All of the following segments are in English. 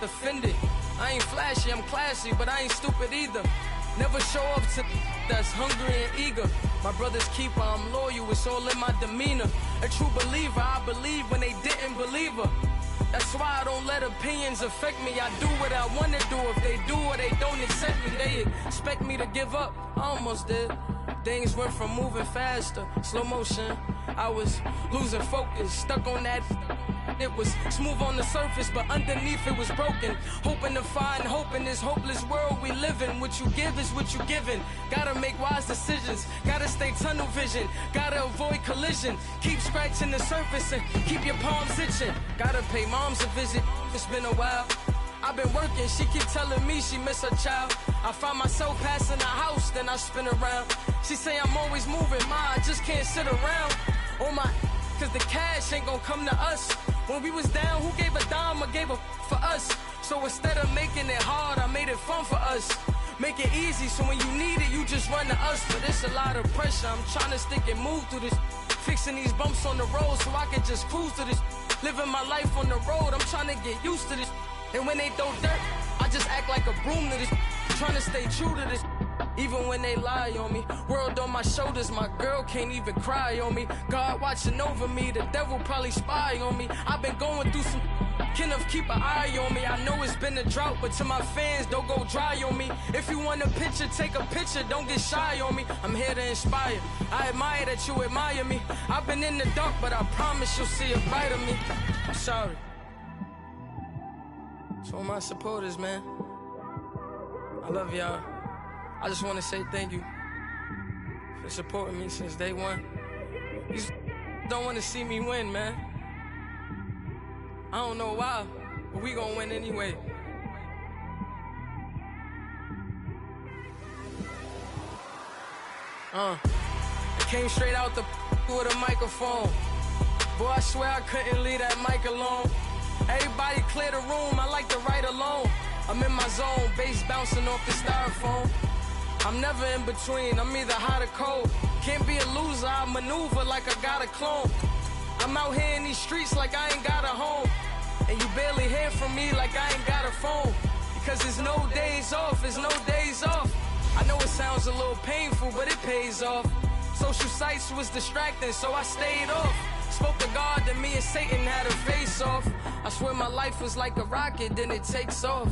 offended. I ain't flashy, I'm classy, but I ain't stupid either. Never show up to that's hungry and eager. My brother's keeper, I'm loyal, it's all in my demeanor. A true believer, I believe when they didn't believe her. That's why I don't let opinions affect me. I do what I want to do. If they do or they don't accept me, they expect me to give up. I almost did. Things went from moving faster, slow motion. I was losing focus, stuck on that. It was smooth on the surface, but underneath it was broken. Hoping to find hope in this hopeless world we live in. What you give is what you given. Gotta make wise decisions. Gotta stay tunnel vision. Gotta avoid collision. Keep scratching the surface and keep your palms itching. Gotta pay moms a visit. It's been a while. I've been working, she keep telling me she miss her child. I find myself passing the house, then I spin around. She say I'm always moving, ma, I just can't sit around. Oh my, cause the cash ain't gon' come to us. When we was down, who gave a dime or gave a for us? So instead of making it hard, I made it fun for us. Make it easy, so when you need it, you just run to us. But it's a lot of pressure, I'm trying to stick and move through this. Fixing these bumps on the road so I can just cruise to this. Living my life on the road, I'm trying to get used to this. And when they throw dirt, I just act like a broom to this. Trying to stay true to this. Even when they lie on me. World on my shoulders, my girl can't even cry on me. God watching over me, the devil probably spy on me. I've been going through some, Kenneth keep an eye on me. I know it's been a drought, but to my fans, don't go dry on me. If you want a picture, take a picture, don't get shy on me. I'm here to inspire, I admire that you admire me. I've been in the dark, but I promise you'll see a bright of me. I'm sorry. To all my supporters, man, I love y'all. I just want to say thank you for supporting me since day one. You don't want to see me win, man. I don't know why, but we gonna win anyway. I came straight out the with a microphone. Boy, I swear I couldn't leave that mic alone. Everybody clear the room, I like to write alone. I'm in my zone, bass bouncing off the styrofoam. I'm never in between, I'm either hot or cold. Can't be a loser, I maneuver like I got a clone. I'm out here in these streets like I ain't got a home. And you barely hear from me like I ain't got a phone. Because there's no days off, there's no days off. I know it sounds a little painful, but it pays off. Social sites was distracting, so I stayed off. Spoke to God, then me and Satan had a face off. I swear my life was like a rocket, then it takes off.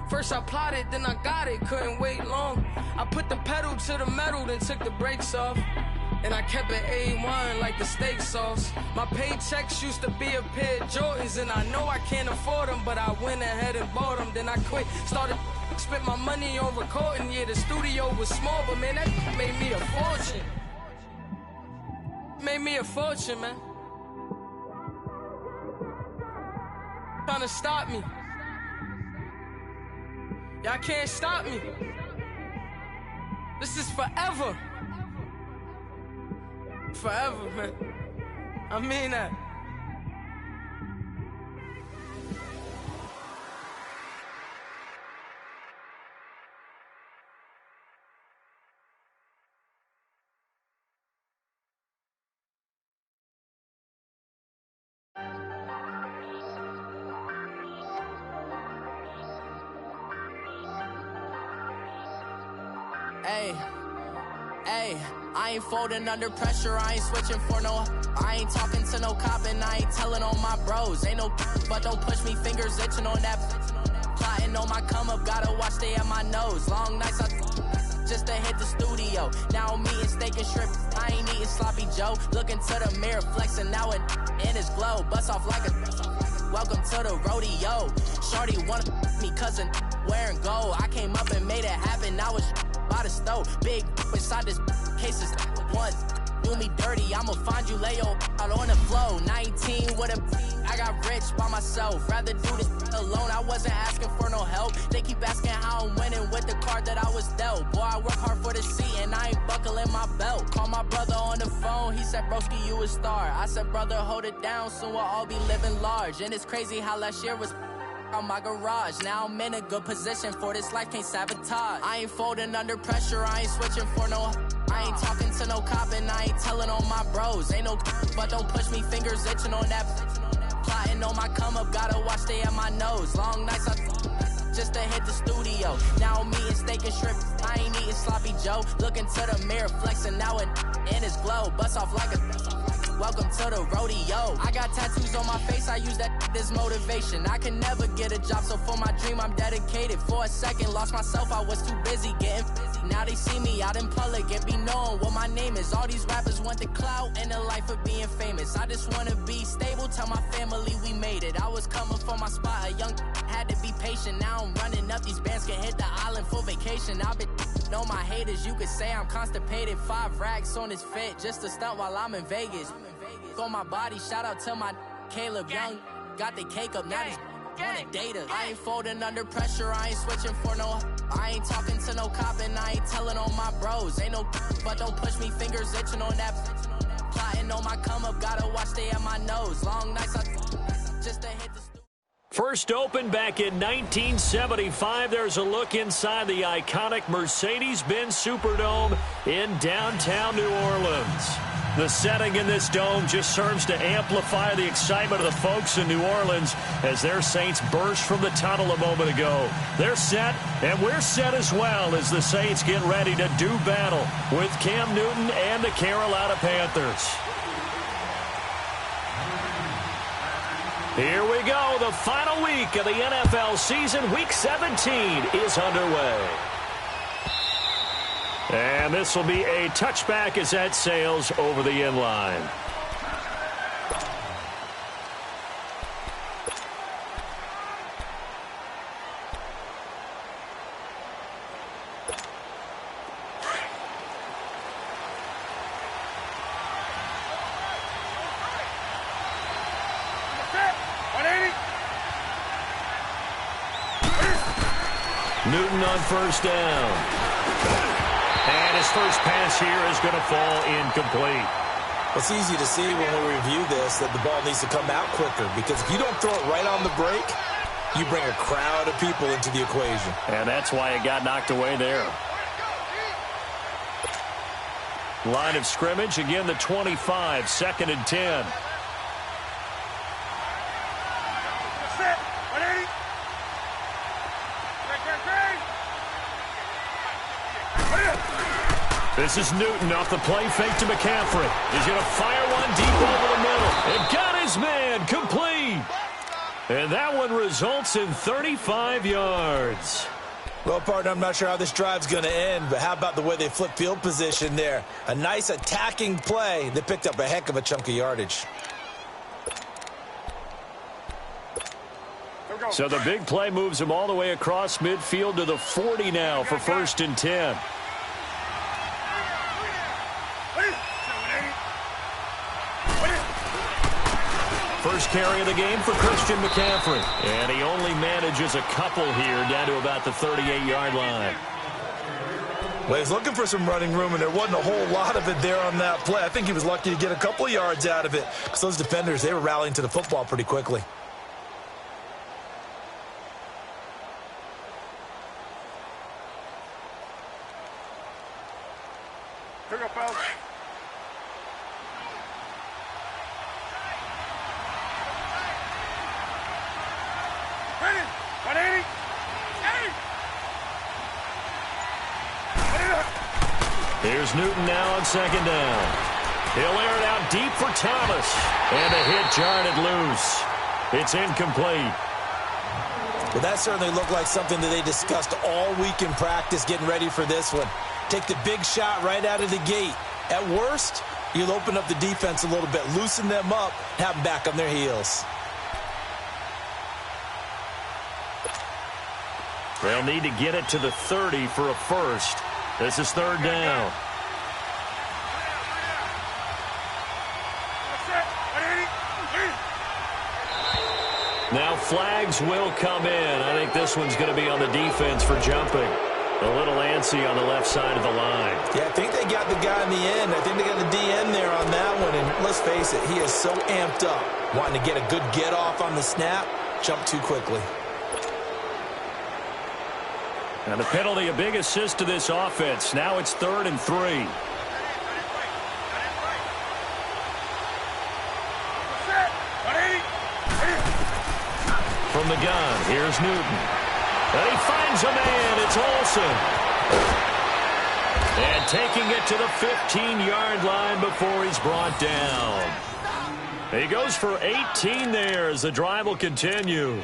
First I plotted, then I got it, couldn't wait long. I put the pedal to the metal, then took the brakes off. And I kept it A1 like the steak sauce. My paychecks used to be a pair of Jordans, and I know I can't afford them, but I went ahead and bought them. Then I quit, started spent my money on recording. Yeah, the studio was small, but man, that made me a fortune. Made me a fortune, man. Trying to stop me. Y'all can't stop me. This is forever. Forever, man. I mean that. Hey, I ain't folding under pressure, I ain't switching for no. I ain't talking to no cop and I ain't telling on my bros. Ain't no but don't push me, fingers itching on that. Plotting on my come up, gotta watch stay at my nose. Long nights I just to hit the studio. Now I'm eating steak and shrimp, I ain't eating sloppy Joe. Looking to the mirror, flexing now it in his glow. Bust off like a welcome to the rodeo. Shorty wanna me cousin wearing gold. I came up and made it happen, now it's by the stove. Big inside this cases one do me dirty, I'ma find you lay out on the floor. 19 with a I got rich by myself, rather do this alone. I wasn't asking for no help, they keep asking how I'm winning with the card that I was dealt. Boy, I work hard for the seat and I ain't buckling my belt. Call my brother on the phone, he said broski you a star. I said brother hold it down, soon we'll all be living large. And it's crazy how last year was on my garage. Now I'm in a good position for this life, can't sabotage. I ain't folding under pressure, I ain't switching for no. I ain't talking to no cop and I ain't telling on my bros. Ain't no but don't push me, fingers itching on that. Plotting on my come up, gotta watch stay at my nose. Long nights I hit the studio. Now I'm eating steak and shrimp, I ain't eating sloppy Joe. Looking to the mirror, flexing now and in his glow. Bust off like a welcome to the rodeo. I got tattoos on my face, I use that as motivation. I can never get a job, so for my dream I'm dedicated. For a second, lost myself, I was too busy getting busy. Now they see me out in public and be knowing what my name is. All these rappers want the clout and the life of being famous. I just wanna be stable, tell my family we made it. I was coming for my spot, a young had to be patient. Now I'm running up, these bands can hit the island for vacation. I've been know my haters, you could say I'm constipated. 5 racks on his fit, just to stunt while I'm in Vegas. On my body, shout out to my Caleb Young. Got the cake up, now these wanna date us. I ain't folding under pressure, I ain't switching for no. I ain't talking to no cop and I ain't telling on my bros. Ain't no but don't push me, fingers itching on that. Plotting on my come up, gotta watch stay at my nose. Long nights, I just to hit the. First opened back in 1975. There's a look inside the iconic Mercedes-Benz Superdome in downtown New Orleans. The setting in this dome just serves to amplify the excitement of the folks in New Orleans as their Saints burst from the tunnel a moment ago. They're set, and we're set as well as the Saints get ready to do battle with Cam Newton and the Carolina Panthers. Here we go. The final week of the NFL season. Week 17 is underway. And this will be a touchback as that sails over the end line. Newton on first down. And his first pass here is going to fall incomplete. It's easy to see when we review this that the ball needs to come out quicker, because if you don't throw it right on the break, you bring a crowd of people into the equation. And that's why it got knocked away there. Line of scrimmage, again the 25, 2nd and 10. This is Newton off the play fake to McCaffrey. He's going to fire one deep over the middle. And got his man complete. And that one results in 35 yards. Well, partner, I'm not sure how this drive's going to end, but how about the way they flip field position there? A nice attacking play. They picked up a heck of a chunk of yardage. So the big play moves him all the way across midfield to the 40 now for 1st and 10. First carry of the game for Christian McCaffrey. And he only manages a couple here down to about the 38-yard line. Well, he's looking for some running room, and there wasn't a whole lot of it there on that play. I think he was lucky to get a couple of yards out of it, because those defenders, they were rallying to the football pretty quickly. Here we go, fellas. Ready? 180. Hey! Here's Newton now on 2nd down. He'll air it out deep for Thomas. And a hit jarred loose. It's incomplete. Well, that certainly looked like something that they discussed all week in practice getting ready for this one. Take the big shot right out of the gate. At worst, you'll open up the defense a little bit, loosen them up, have them back on their heels. They'll need to get it to the 30 for a first. This is 3rd down. Now flags will come in. I think this one's going to be on the defense for jumping. A little antsy on the left side of the line. Yeah, I think they got the guy in the end. I think they got the DN there on that one. And let's face it, he is so amped up, wanting to get a good get off on the snap, jump too quickly. And the penalty, a big assist to this offense. Now it's 3rd and 3. From the gun, here's Newton. And he finds a man. It's Olsen. And taking it to the 15-yard line before he's brought down. He goes for 18 there as the drive will continue.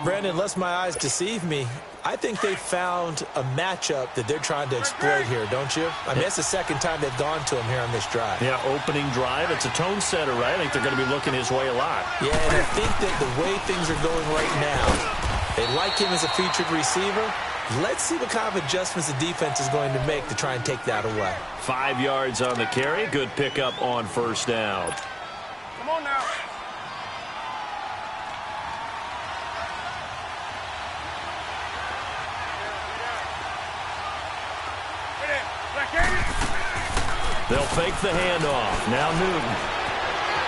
Brandon, lest my eyes deceive me, I think they found a matchup that they're trying to exploit here, don't you? I mean, that's the second time they've gone to him here on this drive. Yeah, opening drive. It's a tone setter, right? I think they're going to be looking his way a lot. Yeah, and I think that the way things are going right now, they like him as a featured receiver. Let's see what kind of adjustments the defense is going to make to try and take that away. 5 yards on the carry. Good pickup on first down. Come on now. They'll fake the handoff. Now Newton.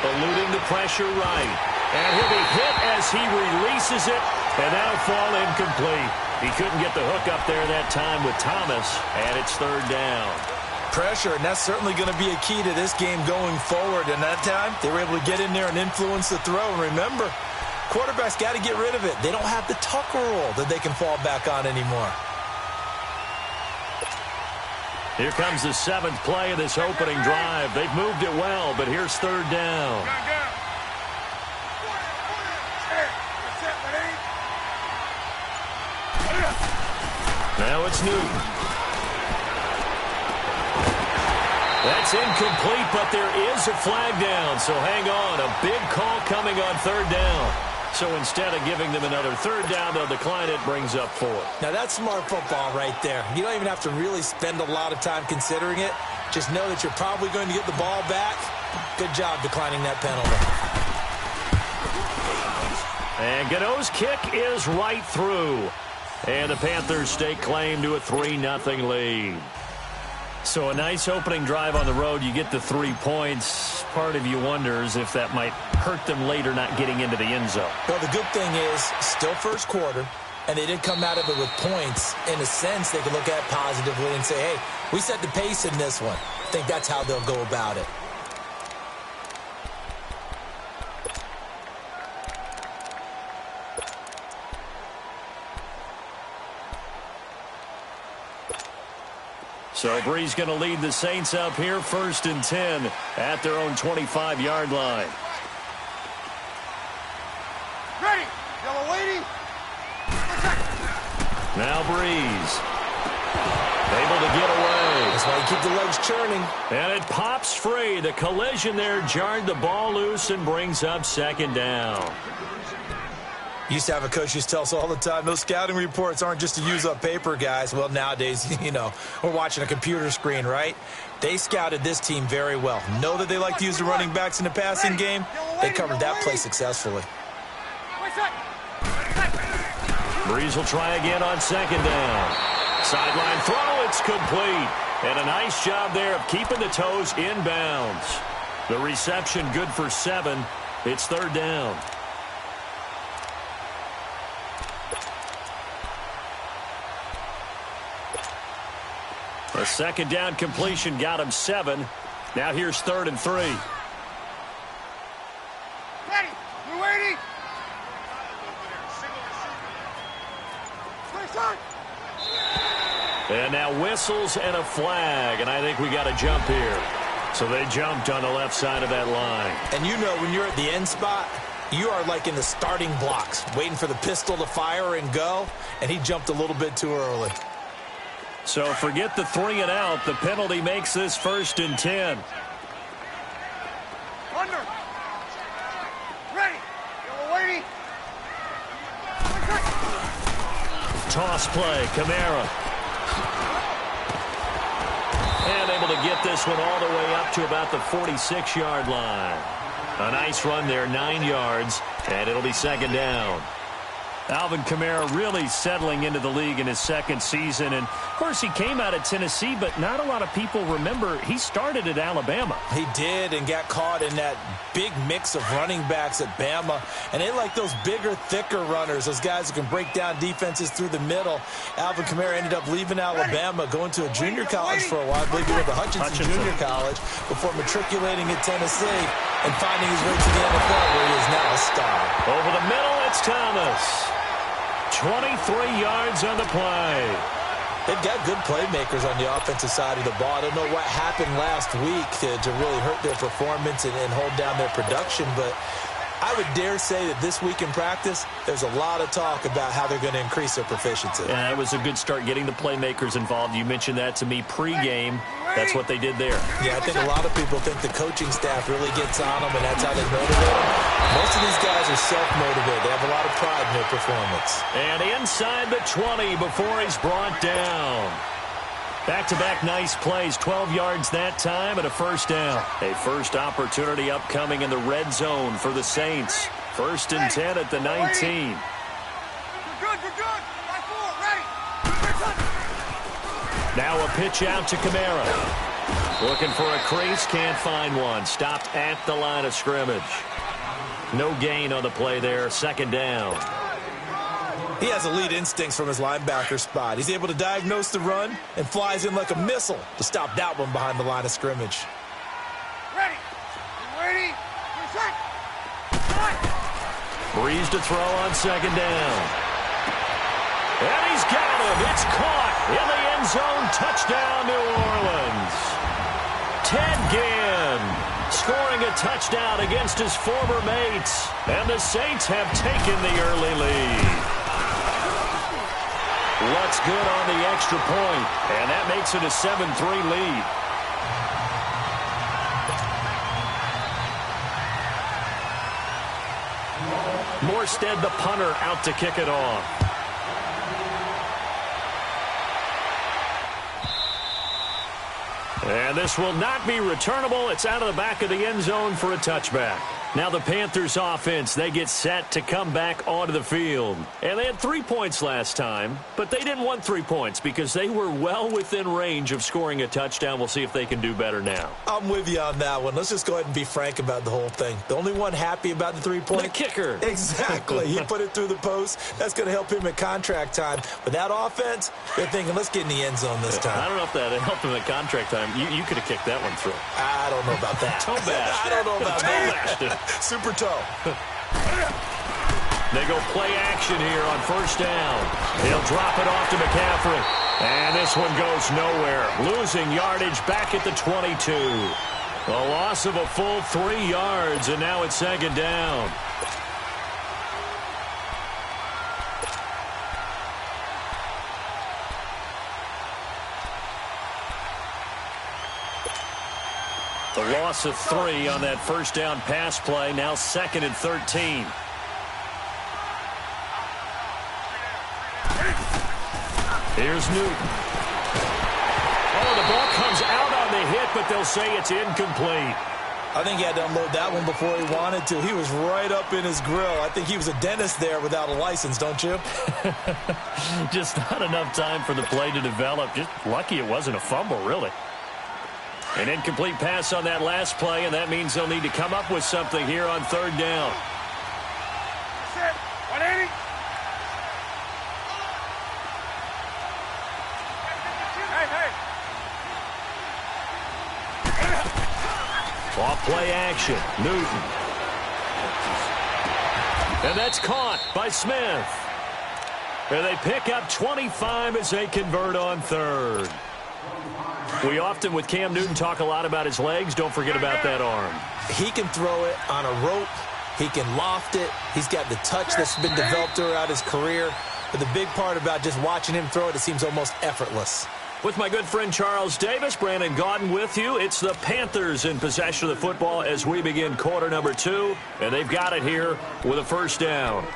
Eluding the pressure right. And he'll be hit as he releases it. And that'll fall incomplete. He couldn't get the hook up there that time with Thomas. And it's third down. Pressure, and that's certainly going to be a key to this game going forward. And that time, they were able to get in there and influence the throw. And remember, quarterbacks got to get rid of it. They don't have the Tucker rule that they can fall back on anymore. Here comes the 7th play of this opening drive. They've moved it well, but here's third down. Now it's Newton. That's incomplete, but there is a flag down, so hang on. A big call coming on third down. So instead of giving them another third down, they'll decline it, brings up 4. Now, that's smart football right there. You don't even have to really spend a lot of time considering it. Just know that you're probably going to get the ball back. Good job declining that penalty. And Gano's kick is right through. And the Panthers stake claim to a 3-0 lead. So a nice opening drive on the road. You get the 3 points. Part of you wonders if that might hurt them later not getting into the end zone. Well, the good thing is, still first quarter, and they didn't come out of it with points. In a sense, they can look at it positively and say, hey, we set the pace in this one. I think that's how they'll go about it. So Bree's going to lead the Saints up here, 1st and 10 at their own 25-yard line. Ready, yellow lady. Now Breeze. Able to get away. That's why you keep the legs churning. And it pops free. The collision there jarred the ball loose and brings up 2nd down. Used to have a coach used to tell us all the time, those scouting reports aren't just to use up paper, guys. Well, nowadays, you know, we're watching a computer screen, right? They scouted this team very well. Know that they like to use the running backs in the passing game. They covered that play successfully. Breeze will try again on 2nd down. Sideline throw, it's complete. And a nice job there of keeping the toes inbounds. The reception good for 7. It's 3rd down. A 2nd down completion got him 7. Now here's 3rd and 3. Ready, you ready? And now whistles and a flag, and I think we got a jump here. So they jumped on the left side of that line. And you know when you're at the end spot, you are like in the starting blocks, waiting for the pistol to fire and go, and he jumped a little bit too early. So forget the 3 and out. The penalty makes this 1st and 10. Under. Ready. Yellow lady. Toss play, Kamara. And able to get this one all the way up to about the 46-yard line. A nice run there, 9 yards, and it'll be 2nd down. Alvin Kamara really settling into the league in his 2nd season. And, of course, he came out of Tennessee, but not a lot of people remember he started at Alabama. He did and got caught in that big mix of running backs at Bama. And they like those bigger, thicker runners, those guys who can break down defenses through the middle. Alvin Kamara ended up leaving Alabama, going to a junior college for a while. I believe he went to Hutchinson Junior College before matriculating at Tennessee and finding his way to the NFL, where he is now a star. Over the middle, it's Thomas. 23 yards on the play. They've got good playmakers on the offensive side of the ball. I don't know what happened last week to really hurt their performance and hold down their production, but I would dare say that this week in practice, there's a lot of talk about how they're going to increase their proficiency. Yeah, it was a good start getting the playmakers involved. You mentioned that to me pregame. That's what they did there. Yeah, I think a lot of people think the coaching staff really gets on them, and that's how they motivate them. Most of these guys are self-motivated. They have a lot of pride in their performance. And inside the 20 before he's brought down. Back-to-back nice plays, 12 yards that time and a first down. A first opportunity upcoming in the red zone for the Saints. 1st and 10 at the 19. You're good, you're good. 5-4, ready. Now a pitch out to Kamara. Looking for a crease, can't find one. Stopped at the line of scrimmage. No gain on the play there, 2nd down. He has elite instincts from his linebacker spot. He's able to diagnose the run and flies in like a missile to stop that one behind the line of scrimmage. Ready. You ready? You're set. Breeze to throw on 2nd down. And he's got him. It's caught in the end zone. Touchdown, New Orleans. Ted Ginn scoring a touchdown against his former mates. And the Saints have taken the early lead. What's good on the extra point, and that makes it a 7-3 lead. Morstead, the punter, out to kick it off. And this will not be returnable. It's out of the back of the end zone for a touchback. Now the Panthers offense, they get set to come back onto the field. And they had 3 points last time, but they didn't want 3 points because they were well within range of scoring a touchdown. We'll see if they can do better now. I'm with you on that one. Let's just go ahead and be frank about the whole thing. The only one happy about the 3-point. The kicker. Exactly. He put it through the post. That's going to help him at contract time. But that offense, they're thinking, let's get in the end zone this time. I don't know if that helped him at contract time. You could have kicked that one through. I don't know about that. Toe bashed. I don't know about that. Super toe. They go play action here on 1st down. He'll drop it off to McCaffrey. And this one goes nowhere. Losing yardage back at the 22. A loss of a full 3 yards, and now it's 2nd down. The loss of 3 on that 1st down pass play. Now 2nd and 13. Here's Newton. Oh, the ball comes out on the hit, but they'll say it's incomplete. I think he had to unload that one before he wanted to. He was right up in his grill. I think he was a dentist there without a license, don't you? Just not enough time for the play to develop. Just lucky it wasn't a fumble, really. An incomplete pass on that last play, and that means they'll need to come up with something here on 3rd down. Set. 180. Hey. Off play action. Newton. And that's caught by Smith. And they pick up 25 as they convert on 3rd. We often, with Cam Newton, talk a lot about his legs. Don't forget about that arm. He can throw it on a rope. He can loft it. He's got the touch that's been developed throughout his career. But the big part about just watching him throw it, it seems almost effortless. With my good friend Charles Davis, Brandon Gaudin with you. It's the Panthers in possession of the football as we begin quarter number 2. And they've got it here with a 1st down.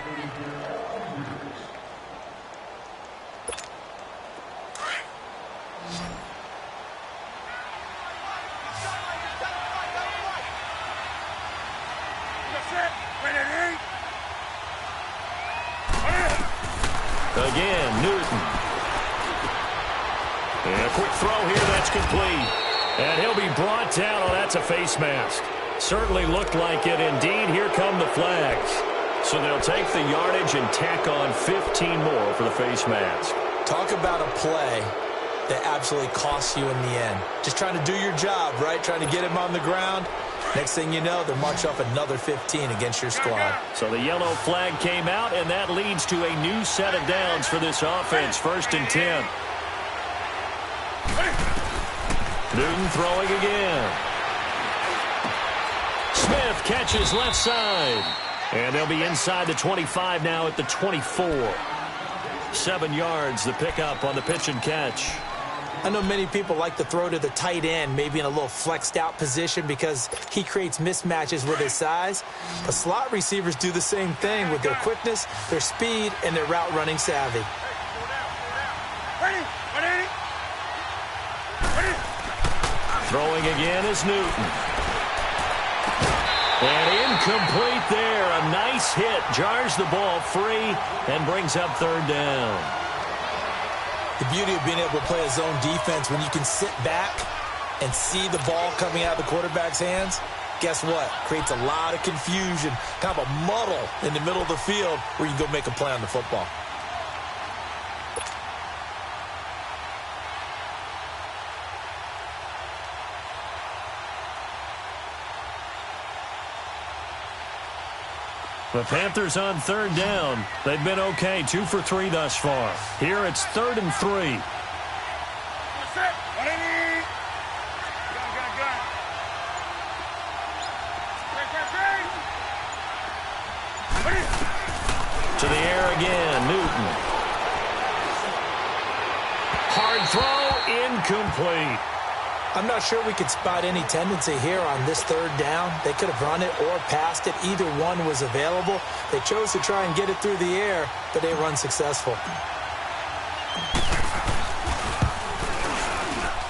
Again, Newton. And a quick throw here, that's complete. And he'll be brought down. Oh, that's a face mask. Certainly looked like it. Indeed, here come the flags. So they'll take the yardage and tack on 15 more for the face mask. Talk about a play that absolutely costs you in the end. Just trying to do your job, right? Trying to get him on the ground. Next thing you know, they're marching off another 15 against your squad. So the yellow flag came out, and that leads to a new set of downs for this offense. 1st and 10. Newton throwing again. Smith catches left side. And they'll be inside the 25 now at the 24. 7 yards, the pickup on the pitch and catch. I know many people like to throw to the tight end, maybe in a little flexed out position because he creates mismatches with his size. But slot receivers do the same thing with their quickness, their speed, and their route running savvy. Throwing again is Newton. And incomplete there. A nice hit. Jars the ball free and brings up 3rd down. The beauty of being able to play a zone defense when you can sit back and see the ball coming out of the quarterback's hands, guess what? Creates a lot of confusion, kind of a muddle in the middle of the field where you can go make a play on the football. The Panthers on 3rd down. They've been okay, 2 for 3 thus far. Here it's 3rd and 3. To the air again, Newton. Hard throw, incomplete. I'm not sure we could spot any tendency here on this 3rd down. They could have run it or passed it. Either one was available. They chose to try and get it through the air, but they were unsuccessful.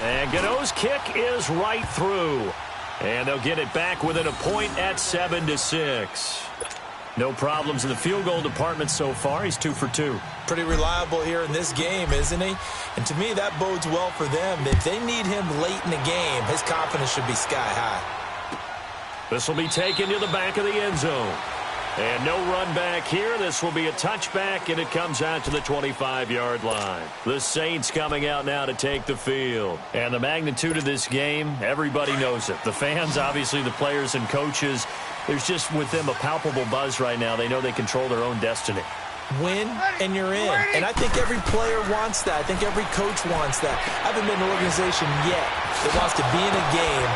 And Godot's kick is right through. And they'll get it back within a point at 7-6. No problems in the field goal department so far. He's 2 for 2. Pretty reliable here in this game, isn't he? And to me, that bodes well for them. If they need him late in the game, his confidence should be sky high. This will be taken to the back of the end zone. And no run back here. This will be a touchback, and it comes out to the 25-yard line. The Saints coming out now to take the field. And the magnitude of this game, everybody knows it. The fans, obviously the players and coaches, there's just with them a palpable buzz right now. They know they control their own destiny. Win, and you're in. And I think every player wants that. I think every coach wants that. I haven't been in an organization yet that wants to be in a game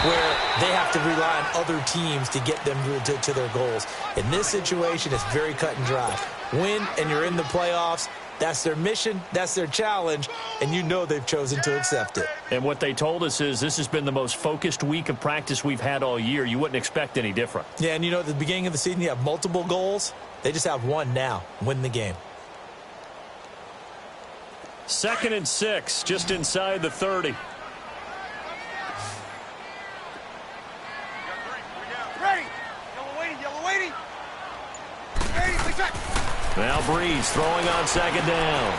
where they have to rely on other teams to get them to their goals. In this situation, it's very cut and dry. Win, and you're in the playoffs. That's their mission, that's their challenge, and you know they've chosen to accept it. And what they told us is this has been the most focused week of practice we've had all year. You wouldn't expect any different. Yeah, and you know, at the beginning of the season, you have multiple goals. They just have one now, win the game. 2nd and 6, just inside the 30. Ready! Yellow waiting! Ready, please check! Now Breeze throwing on 2nd down.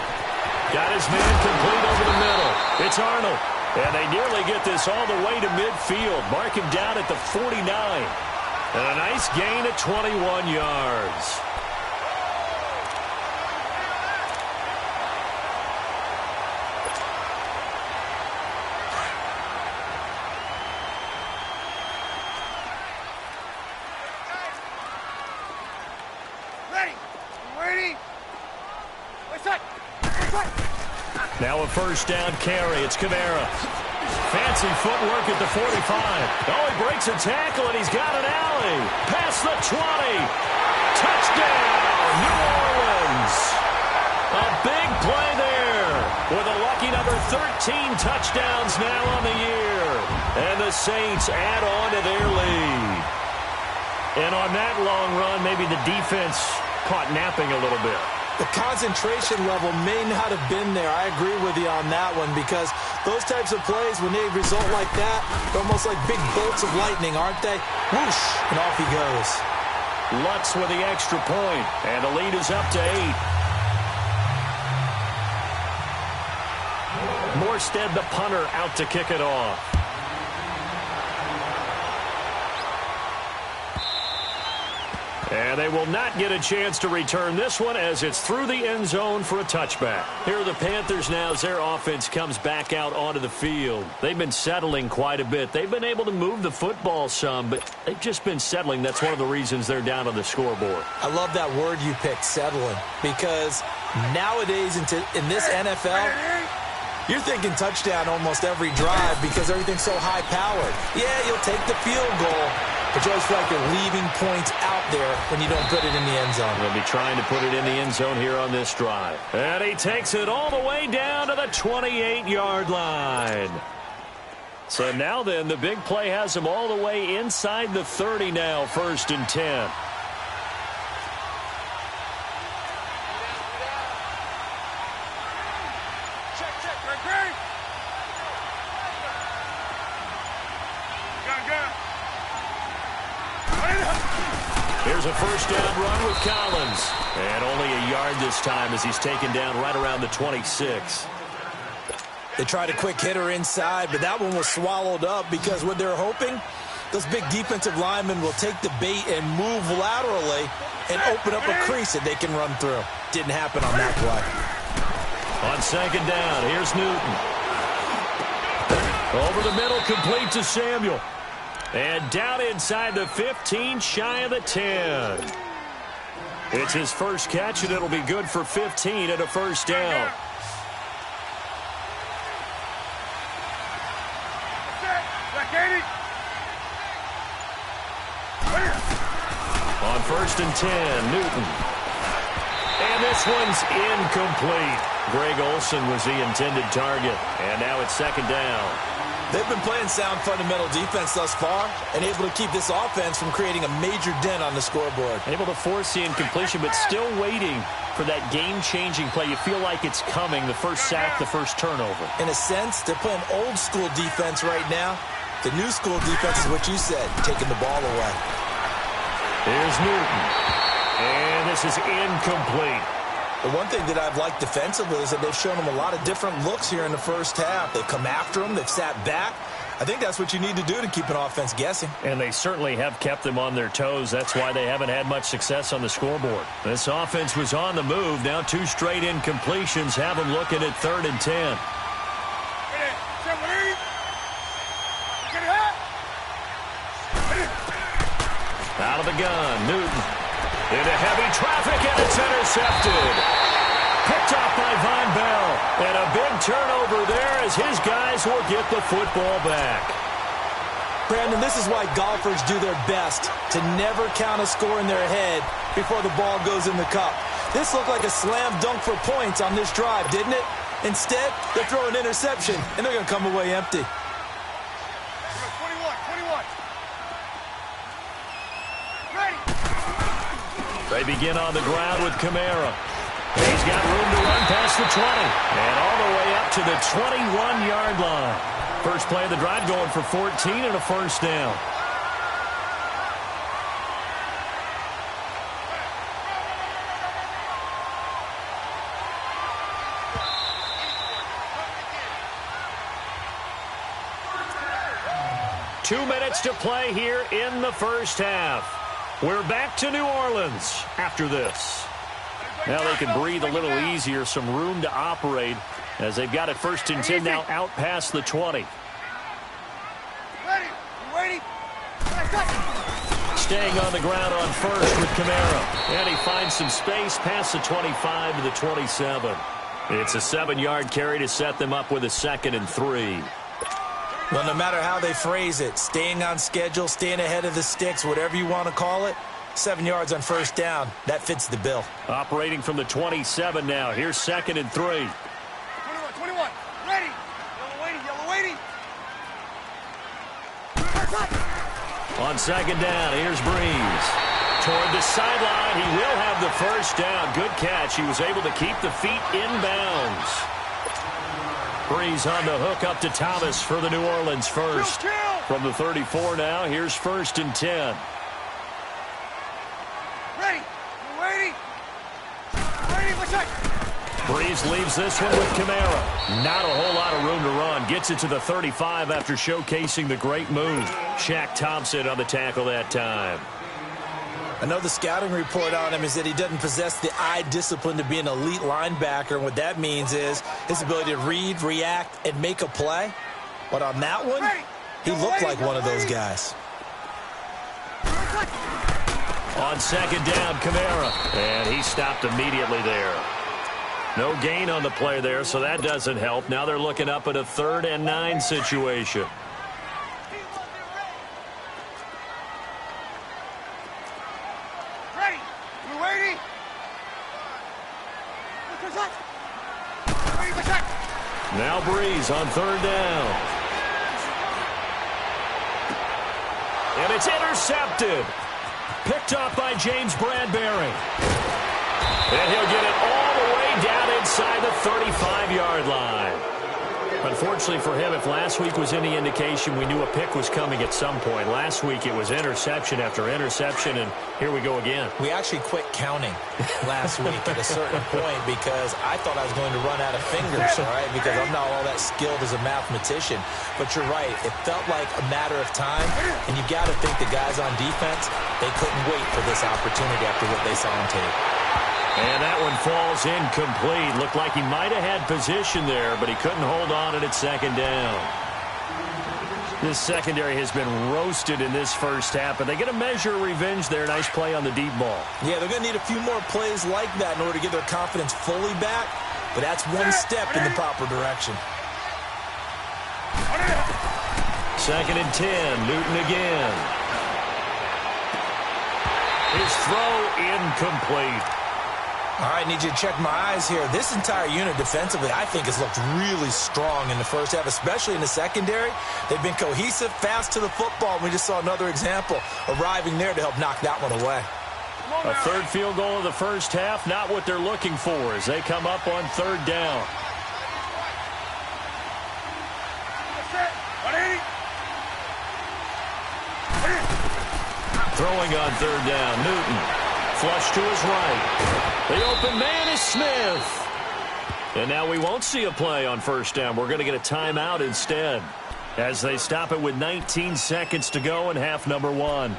Got his man complete over the middle. It's Arnold. And they nearly get this all the way to midfield. Mark him down at the 49. And a nice gain at 21 yards. Now a 1st down carry. It's Kamara. Fancy footwork at the 45. Oh, he breaks a tackle, and he's got an alley. Past the 20. Touchdown, New Orleans. A big play there with a lucky number 13 touchdowns now on the year. And the Saints add on to their lead. And on that long run, maybe the defense caught napping a little bit. The concentration level may not have been there. I agree with you on that one because those types of plays, when they result like that, they're almost like big bolts of lightning, aren't they? Whoosh, and off he goes. Lutz with the extra point, and the lead is up to 8. Morstead, the punter, out to kick it off. And they will not get a chance to return this one as it's through the end zone for a touchback. Here are the Panthers now as their offense comes back out onto the field. They've been settling quite a bit. They've been able to move the football some, but they've just been settling. That's one of the reasons they're down on the scoreboard. I love that word you picked, settling, because nowadays in this NFL, you're thinking touchdown almost every drive because everything's so high-powered. Yeah, you'll take the field goal, but you always feel like you're leaving points out there when you don't put it in the end zone. They'll be trying to put it in the end zone here on this drive. And he takes it all the way down to the 28-yard line. So now then, the big play has him all the way inside the 30 now, 1st and 10. Here's a first down run with Collins. And only a yard this time as he's taken down right around the 26. They tried a quick hitter inside, but that one was swallowed up because what they're hoping, those big defensive linemen will take the bait and move laterally and open up a crease that they can run through. Didn't happen on that play. On 2nd down, here's Newton. Over the middle, complete to Samuel. And down inside the 15, shy of the 10. It's his first catch, and it'll be good for 15 and a first down. On 1st and 10, Newton. And this one's incomplete. Greg Olsen was the intended target. And now it's 2nd down. They've been playing sound fundamental defense thus far and able to keep this offense from creating a major dent on the scoreboard. Able to force the incompletion, but still waiting for that game-changing play. You feel like it's coming, the first sack, the first turnover. In a sense, they're playing old-school defense right now. The new school defense is what you said, taking the ball away. Here's Newton. And this is incomplete. The one thing that I've liked defensively is that they've shown them a lot of different looks here in the first half. They've come after them. They've sat back. I think that's what you need to do to keep an offense guessing. And they certainly have kept them on their toes. That's why they haven't had much success on the scoreboard. This offense was on the move. Now 2 straight incompletions have them looking at 3rd and 10. Out of the gun, Newton. Into heavy traffic, and it's intercepted. Picked off by Von Bell. And a big turnover there as his guys will get the football back. Brandon, this is why golfers do their best to never count a score in their head before the ball goes in the cup. This looked like a slam dunk for points on this drive, didn't it? Instead, they throw an interception, and they're going to come away empty. 21. They begin on the ground with Kamara. He's got room to run past the 20. And all the way up to the 21-yard line. First play of the drive going for 14 and a first down. Two minutes to play here in the first half. We're back to New Orleans after this. Now they can breathe a little easier, some room to operate as they've got it 1st and 10 now out past the 20. Ready? Staying on the ground on 1st with Kamara. And he finds some space past the 25 to the 27. It's a 7-yard carry to set them up with a 2nd and 3. Well, no matter how they phrase it, staying on schedule, staying ahead of the sticks, whatever you want to call it, 7 yards on 1st down, that fits the bill. Operating from the 27 now. Here's 2nd and 3. 21. Ready. Yellow waiting. On 2nd down, here's Breeze. Toward the sideline, he will have the first down. Good catch. He was able to keep the feet in bounds. Breeze on the hook up to Thomas for the New Orleans first. From the 34 now, here's 1st and 10. Ready, Breeze leaves this one with Kamara. Not a whole lot of room to run. Gets it to the 35 after showcasing the great move. Shaq Thompson on the tackle that time. I know the scouting report on him is that he doesn't possess the eye discipline to be an elite linebacker. And what that means is his ability to read, react, and make a play. But on that one, he looked like one of those guys. On second down, Kamara. And he stopped immediately there. No gain on the play there, so that doesn't help. Now they're looking up at a 3rd and 9 situation. Ready? You ready? Now Breeze on 3rd down. And it's intercepted. Picked up by James Bradbury. And he'll get it all the way down inside the 35-yard line. Unfortunately for him, if last week was any indication, we knew a pick was coming at some point. Last week it was interception after interception, and here we go again. We actually quit counting last week at a certain point because I thought I was going to run out of fingers, all right, because I'm not all that skilled as a mathematician. But you're right. It felt like a matter of time, and you got to think the guys on defense, they couldn't wait for this opportunity after what they saw on tape. And that one falls incomplete. Looked like he might have had position there, but he couldn't hold on at second down. This secondary has been roasted in this first half, but they get a measure of revenge there. Nice play on the deep ball. Yeah, they're going to need a few more plays like that in order to get their confidence fully back, but that's one step in the proper direction. 2nd and 10, Newton again. His throw incomplete. All right, need you to check my eyes here. This entire unit defensively, I think, has looked really strong in the first half, especially in the secondary. They've been cohesive, fast to the football, and we just saw another example arriving there to help knock that one away. A 3rd field goal of the first half, not what they're looking for as they come up on 3rd down. Throwing on 3rd down, Newton. Flush to his right. The open man is Smith. And now we won't see a play on 1st down. We're going to get a timeout instead as they stop it with 19 seconds to go in half number 1.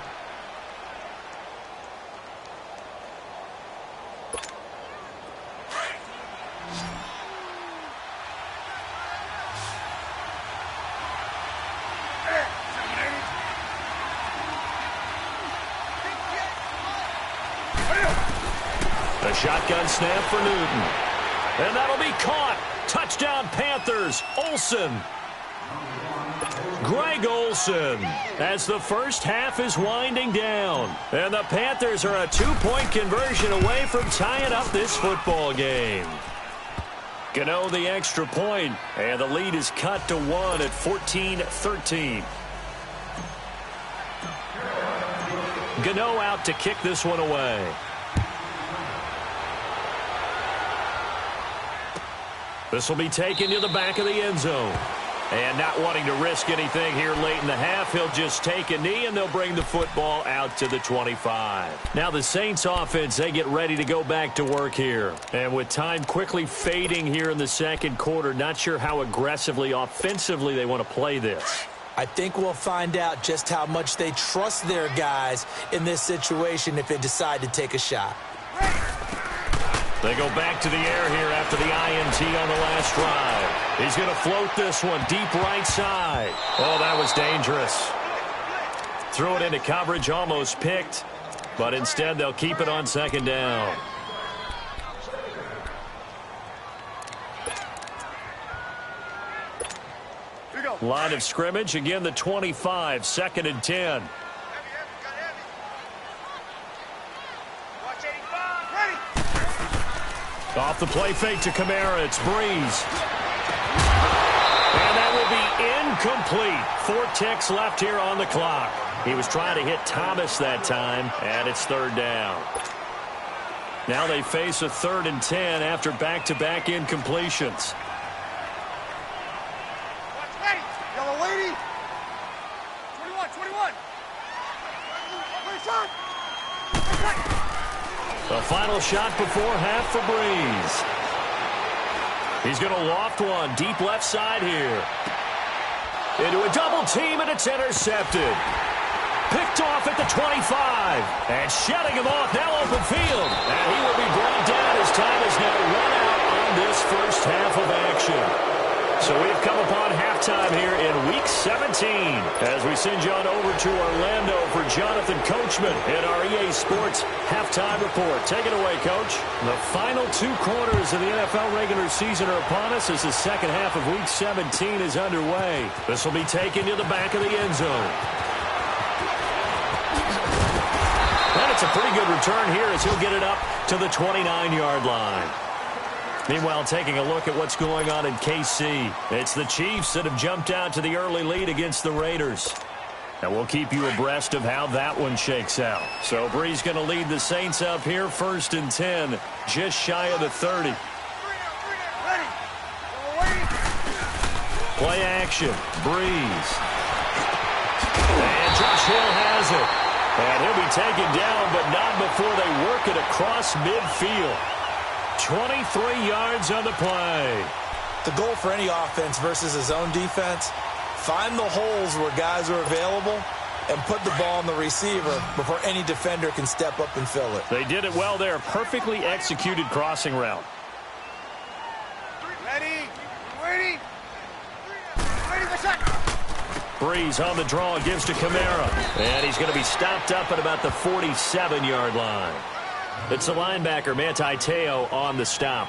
A shotgun snap for Newton. And that'll be caught. Touchdown Panthers. Olsen. Greg Olsen as the first half is winding down. And the Panthers are a 2-point conversion away from tying up this football game. Gano the extra point, and the lead is cut to 1 at 14-13. Gano out to kick this one away. This will be taken to the back of the end zone. And not wanting to risk anything here late in the half, he'll just take a knee, and they'll bring the football out to the 25. Now the Saints offense, they get ready to go back to work here. And with time quickly fading here in the second quarter, not sure how aggressively, offensively they want to play this. I think we'll find out just how much they trust their guys in this situation if they decide to take a shot. They go back to the air here after the INT on the last drive. He's going to float this one deep right side. Oh, that was dangerous. Threw it into coverage, almost picked, but instead they'll keep it on 2nd down. Line of scrimmage, again the 25, 2nd and 10. Off the play fake to Kamara, it's Breeze. And that will be incomplete. 4 ticks left here on the clock. He was trying to hit Thomas that time, and it's 3rd down. Now they face a 3rd and 10 after back-to-back incompletions. Yellow lady. 21. The final shot before half for Breeze. He's going to loft one deep left side here. Into a double team, and it's intercepted. Picked off at the 25. And shedding him off, now open field. And he will be brought down as time is now run out on this first half of action. So we've come upon halftime here in Week 17 as we send you on over to Orlando for Jonathan Coachman in our EA Sports Halftime Report. Take it away, Coach. The final 2 quarters of the NFL regular season are upon us as the second half of Week 17 is underway. This will be taken to the back of the end zone. And it's a pretty good return here as he'll get it up to the 29-yard line. Meanwhile, taking a look at what's going on in KC. It's the Chiefs that have jumped out to the early lead against the Raiders. And we'll keep you abreast of how that one shakes out. So Bree's going to lead the Saints up here, 1st and 10, just shy of the 30. Play action, Breeze. And Josh Hill has it. And he'll be taken down, but not before they work it across midfield. 23 yards on the play. The goal for any offense versus his own defense, find the holes where guys are available and put the ball on the receiver before any defender can step up and fill it. They did it well there. Perfectly executed crossing route. Ready? Ready? Ready for shot. Breeze on the draw, gives to Kamara. And he's going to be stopped up at about the 47-yard line. It's the linebacker, Manti Te'o, on the stop.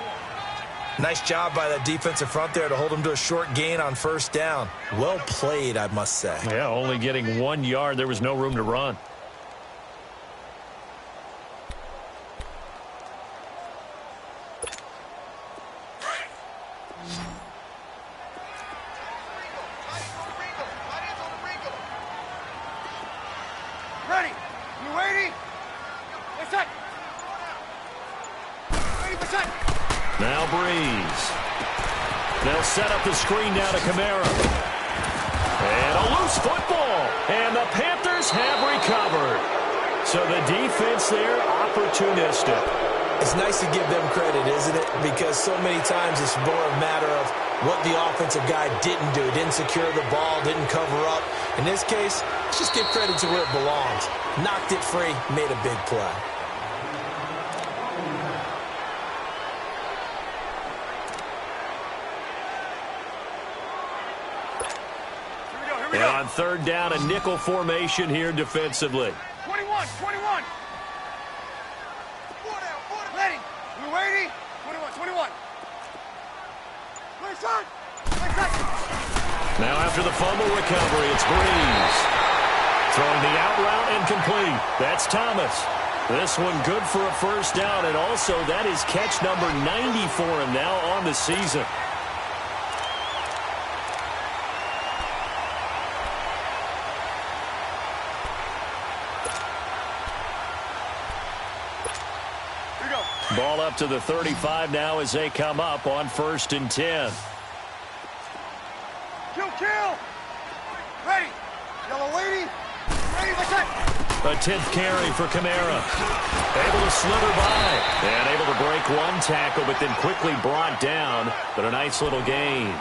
Nice job by that defensive front there to hold him to a short gain on 1st down. Well played, I must say. Yeah, only getting 1 yard. There was no room to run. Ready? You ready? Let's set. Now Breeze. They'll set up the screen down to Kamara. And a loose football. And the Panthers have recovered. So the defense there, opportunistic. It's nice to give them credit, isn't it? Because so many times it's more a matter of what the offensive guy didn't do. Didn't secure the ball, didn't cover up. In this case, let's just give credit to where it belongs. Knocked it free, made a big play. And on 3rd down, a nickel formation here defensively. 21. Ready? You ready? 21. Play shot. Now after the fumble recovery, it's Breeze. Throwing the out route incomplete. That's Thomas. This one good for a 1st down, and also that is catch number 90 for him now on the season. Ball up to the 35 now as they come up on 1st and 10. Kill. Ready. Yellow lady. Ready for set. A 10th carry for Kamara. Able to slither by. And able to break 1 tackle, but then quickly brought down. But a nice little gain.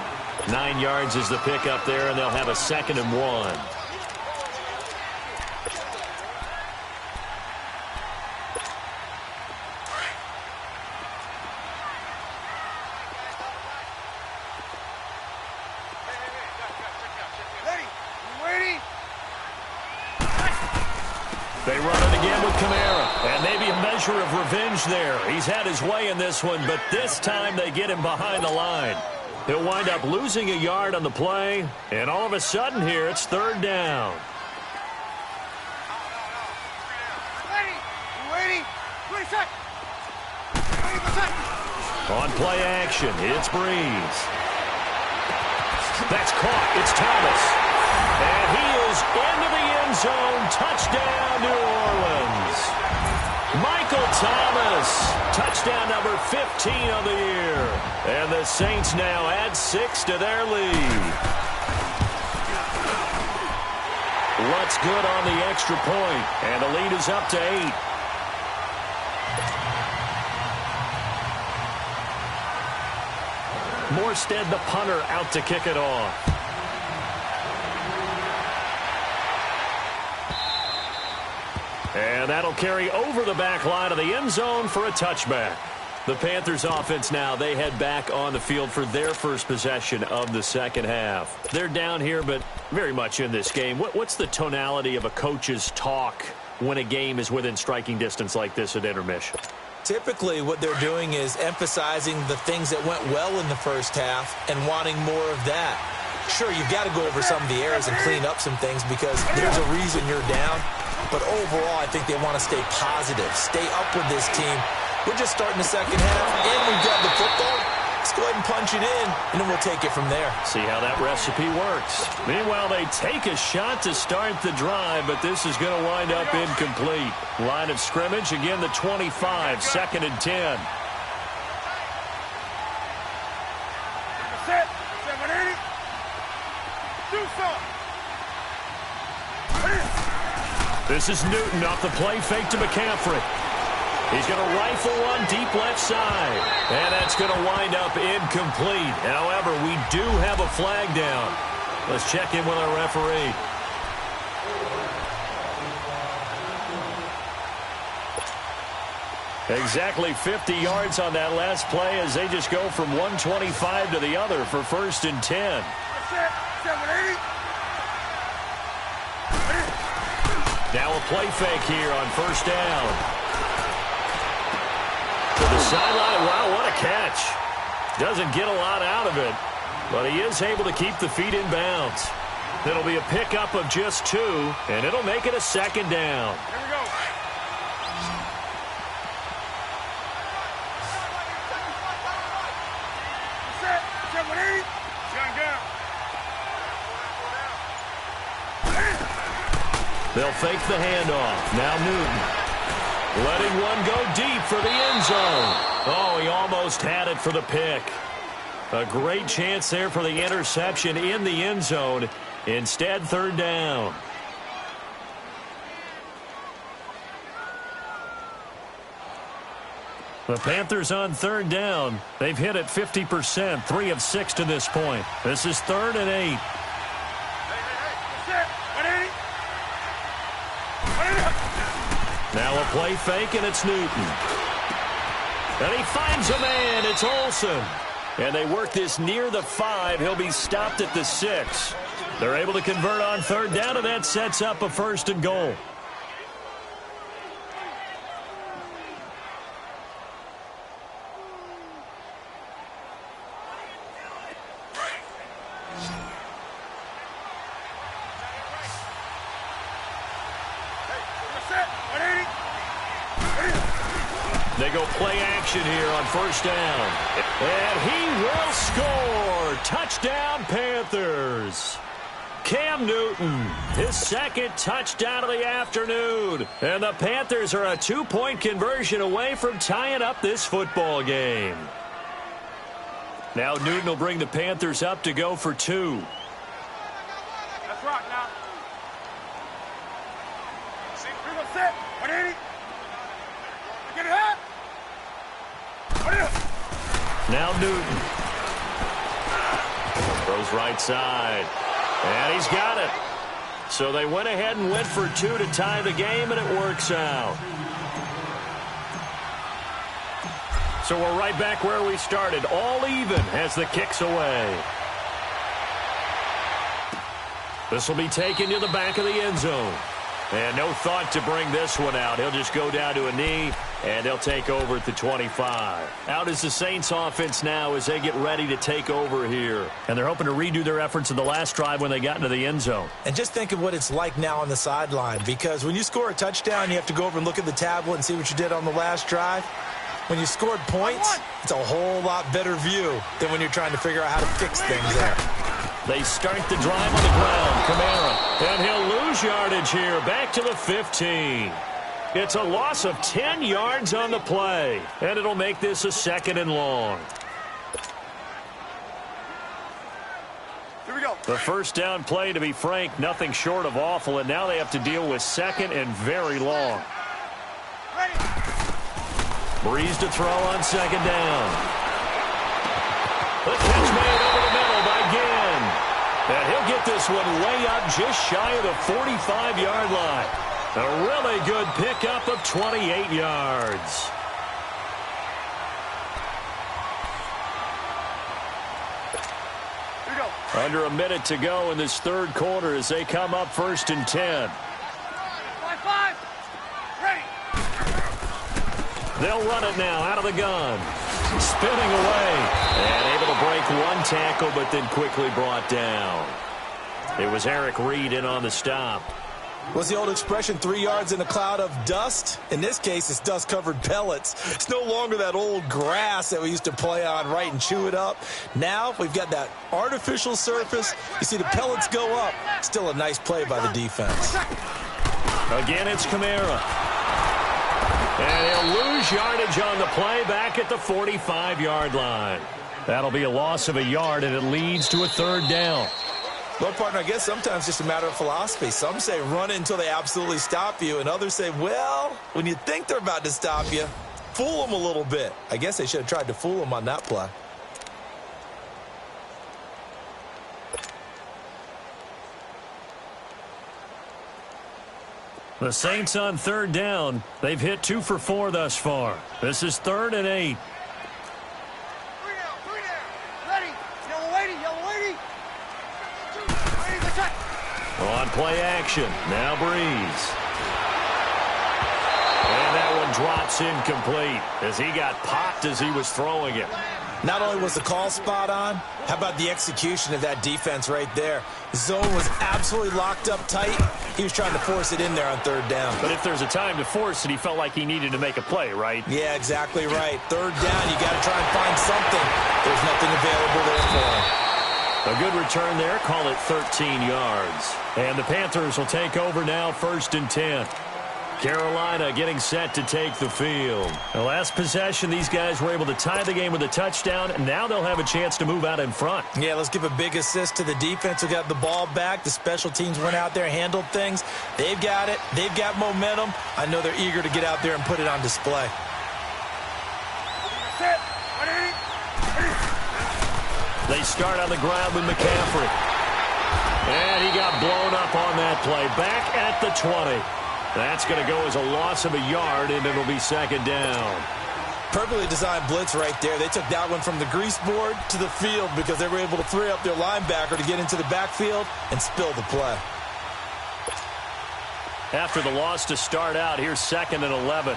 9 yards is the pickup there, and they'll have a 2nd and 1. They run it again with Kamara. And maybe a measure of revenge there. He's had his way in this one, but this time they get him behind the line. He'll wind up losing a yard on the play. And all of a sudden here, it's 3rd down. Ready? Ready, set. Ready for set. On play action, it's Breeze. That's caught. It's Thomas. And he is into the end zone. Touchdown, New Orleans. Michael Thomas. Touchdown number 15 on the year. And the Saints now add 6 to their lead. What's good on the extra point. And the lead is up to 8. Morstead, the punter, out to kick it off. And that'll carry over the back line of the end zone for a touchback. The Panthers offense now, they head back on the field for their first possession of the second half. They're down here, but very much in this game. What's the tonality of a coach's talk when a game is within striking distance like this at intermission? Typically, what they're doing is emphasizing the things that went well in the first half and wanting more of that. Sure, you've got to go over some of the errors and clean up some things because there's a reason you're down. But overall, I think they want to stay positive, stay up with this team. We're just starting the second half, and we've got the football. Let's go ahead and punch it in, and then we'll take it from there. See how that recipe works. Meanwhile, they take a shot to start the drive, but this is going to wind up incomplete. Line of scrimmage, again, the 25, 2nd and 10. Set. 780. Do something. This is Newton off the play fake to McCaffrey. He's going to rifle one deep left side. And that's going to wind up incomplete. However, we do have a flag down. Let's check in with our referee. Exactly 50 yards on that last play as they just go from 125 to the other for 1st and 10. 780. Now a play fake here on 1st down. To the sideline. Wow, what a catch. Doesn't get a lot out of it, but he is able to keep the feet in bounds. It'll be a pickup of just 2, and it'll make it a 2nd down. Here we go. Set. 780. Gun down. They'll fake the handoff. Now Newton. Letting one go deep for the end zone. Oh, he almost had it for the pick. A great chance there for the interception in the end zone. Instead, 3rd down. The Panthers on 3rd down. They've hit it 50%, 3 of 6 to this point. This is 3rd and 8. Now a play fake, and it's Newton. And he finds a man. It's Olsen. And they work this near the 5. He'll be stopped at the 6. They're able to convert on 3rd down, and that sets up a 1st and goal. They go play action here on 1st down. And he will score. Touchdown, Panthers. Cam Newton, his 2nd touchdown of the afternoon. And the Panthers are a 2-point conversion away from tying up this football game. Now Newton will bring the Panthers up to go for 2. Let's rock now. We're going to set. 180. Get it up. Now Newton. Throws right side. And he's got it. So they went ahead and went for 2 to tie the game, and it works out. So we're right back where we started. All even as the kick's away. This will be taken to the back of the end zone. And no thought to bring this one out. He'll just go down to a knee, and they'll take over at the 25. Out is the Saints offense now as they get ready to take over here. And they're hoping to redo their efforts in the last drive when they got into the end zone. And just think of what it's like now on the sideline, because when you score a touchdown, you have to go over and look at the tablet and see what you did on the last drive. When you scored points, it's a whole lot better view than when you're trying to figure out how to fix things there. They start the drive on the ground. Kamara. And he'll lose yardage here. Back to the 15. It's a loss of 10 yards on the play. And it'll make this a 2nd and long. Here we go. The 1st down play, to be frank, nothing short of awful. And now they have to deal with 2nd and very long. Ready. Breeze to throw on 2nd down. The catch made over the middle by Ginn. And he'll get this one way up just shy of the 45-yard line. A really good pickup of 28 yards. Under a minute to go in this third quarter as they come up 1st and 10. 5-5. Ready. They'll run it now out of the gun. Spinning away. And able to break one tackle, but then quickly brought down. It was Eric Reed in on the stop. What's the old expression, 3 yards in a cloud of dust? In this case, it's dust-covered pellets. It's no longer that old grass that we used to play on, right, and chew it up. Now we've got that artificial surface. You see the pellets go up. Still a nice play by the defense. Again, it's Kamara. And he'll lose yardage on the play back at the 45-yard line. That'll be a loss of a yard, and it leads to a 3rd down. Well, partner, I guess sometimes it's just a matter of philosophy. Some say run it until they absolutely stop you, and others say, well, when you think they're about to stop you, fool them a little bit. I guess they should have tried to fool them on that play. The Saints on 3rd down. They've hit 2 for 4 thus far. This is 3rd and 8. 3 down. Ready. Yellow lady. On play action. Now Breeze. And that one drops incomplete as he got popped as he was throwing it. Not only was the call spot on, how about the execution of that defense right there? The zone was absolutely locked up tight. He was trying to force it in there on 3rd down. But if there's a time to force it, he felt like he needed to make a play, right? Yeah, exactly right. 3rd down, you got to try and find something. There's nothing available there for him. A good return there, call it 13 yards. And the Panthers will take over now, 1st and 10. Carolina getting set to take the field. The last possession, these guys were able to tie the game with a touchdown, and now they'll have a chance to move out in front. Yeah, let's give a big assist to the defense who got the ball back. The special teams went out there, handled things. They've got it. They've got momentum. I know they're eager to get out there and put it on display. They start on the ground with McCaffrey. And he got blown up on that play. Back at the 20. That's going to go as a loss of a yard, and it'll be 2nd down. Perfectly designed blitz right there. They took that one from the grease board to the field because they were able to free up their linebacker to get into the backfield and spill the play. After the loss to start out, here's 2nd and 11.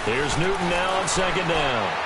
Here's Newton now on 2nd down.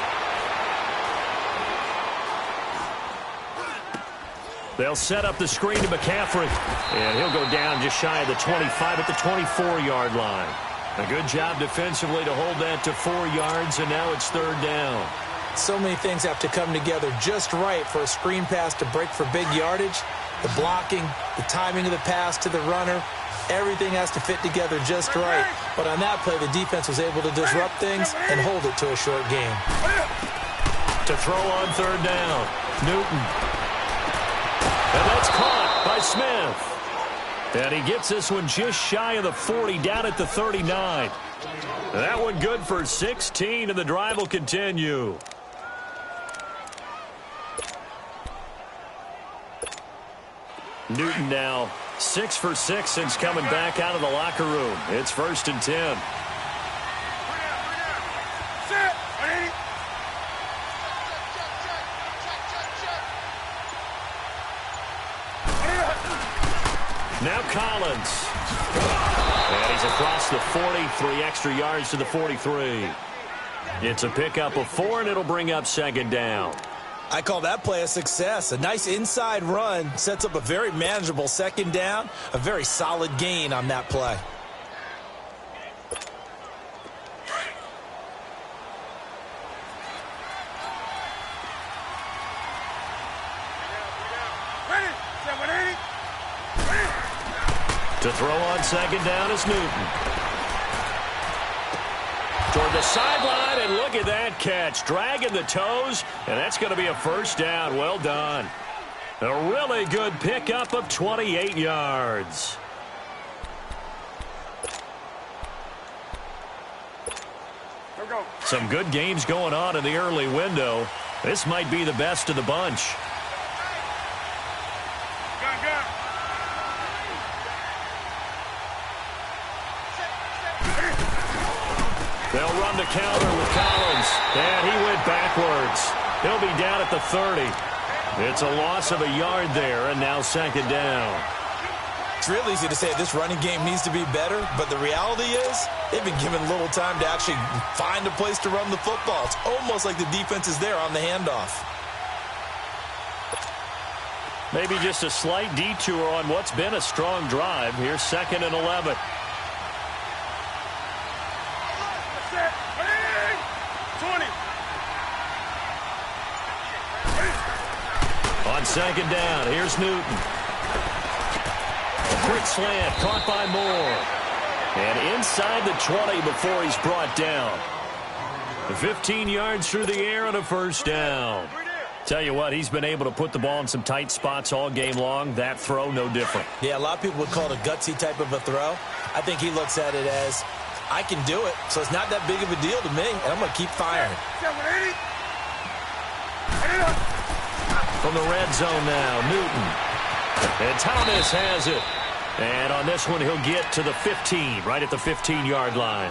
They'll set up the screen to McCaffrey. And he'll go down just shy of the 25 at the 24-yard line. A good job defensively to hold that to 4 yards, and now it's 3rd down. So many things have to come together just right for a screen pass to break for big yardage. The blocking, the timing of the pass to the runner, everything has to fit together just right. But on that play, the defense was able to disrupt things and hold it to a short game. To throw on 3rd down, Newton. And that's caught by Smith. And he gets this one just shy of the 40, down at the 39. That one good for 16, and the drive will continue. Newton now 6 for 6 since coming back out of the locker room. It's 1st and 10. Now Collins. And he's across the 40, 3 extra yards to the 43. It's a pickup of 4, and it'll bring up 2nd down. I call that play a success. A nice inside run sets up a very manageable 2nd down. A very solid gain on that play. To throw on 2nd down is Newton. Toward the sideline, and look at that catch. Dragging the toes, and that's going to be a 1st down. Well done. A really good pickup of 28 yards. Some good games going on in the early window. This might be the best of the bunch. Gun. They'll run the counter with Collins. And he went backwards. He'll be down at the 30. It's a loss of a yard there, and now second down. It's real easy to say this running game needs to be better, but the reality is they've been given little time to actually find a place to run the football. It's almost like the defense is there on the handoff. Maybe just a slight detour on what's been a strong drive. Here's 2nd and 11. Set. 20. On second down, here's Newton. A quick slant, caught by Moore. And inside the 20 before he's brought down. 15 yards through the air and a first down. Tell you what, he's been able to put the ball in some tight spots all game long. That throw, no different. Yeah, a lot of people would call it a gutsy type of a throw. I think he looks at it as, I can do it, so it's not that big of a deal to me, and I'm going to keep firing. From the red zone now, Newton. And Thomas has it. And on this one, he'll get to the 15, right at the 15-yard line.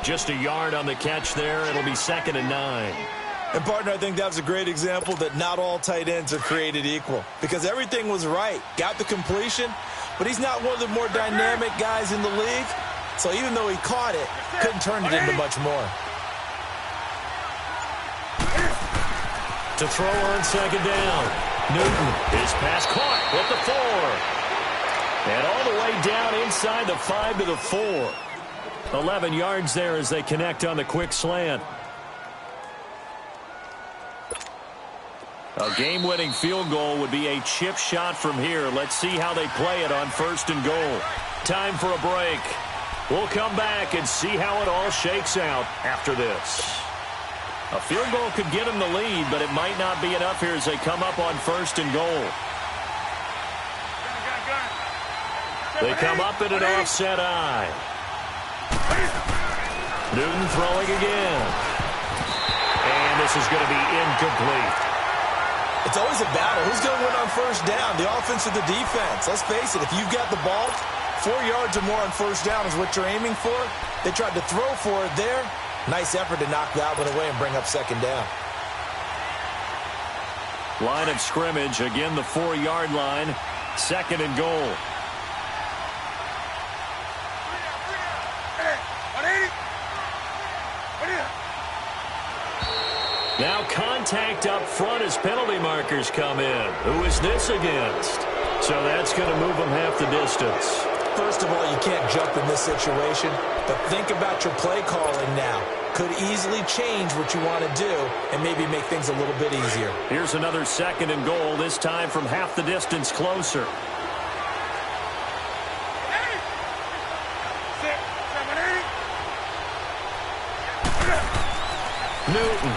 Just a yard on the catch there. It'll be 2nd and 9. And, partner, I think that was a great example that not all tight ends are created equal. Because everything was right. Got the completion, but he's not one of the more dynamic guys in the league. So even though he caught it, couldn't turn it into much more. To throw on second down. Newton, his pass caught with the 4. And all the way down inside the 5 to the 4. 11 yards there as they connect on the quick slant. A game-winning field goal would be a chip shot from here. Let's see how they play it on 1st and goal. Time for a break. We'll come back and see how it all shakes out after this. A field goal could get them the lead, but it might not be enough here as they come up on 1st and goal. They come up in an offset eye. Newton throwing again. And this is going to be incomplete. It's always a battle. Who's going to win on 1st down, the offense or the defense? Let's face it, if you've got the ball, 4 yards or more on 1st down is what you're aiming for. They tried to throw for it there. Nice effort to knock that one away and bring up 2nd down. Line of scrimmage, again the 4-yard line. 2nd and goal. Now contact up front as penalty markers come in. Who is this against? So that's going to move them half the distance. First of all, you can't jump in this situation, but think about your play calling now. Could easily change what you want to do and maybe make things a little bit easier. Here's another 2nd and goal, this time from half the distance closer. Newton.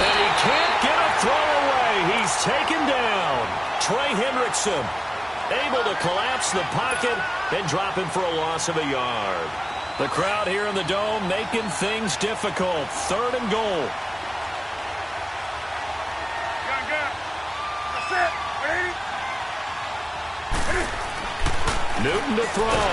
And he can't get a throw away. He's taken down. Trey Hendrickson able to collapse the pocket and drop him for a loss of a yard. The crowd here in the Dome making things difficult. 3rd and goal. Newton to throw.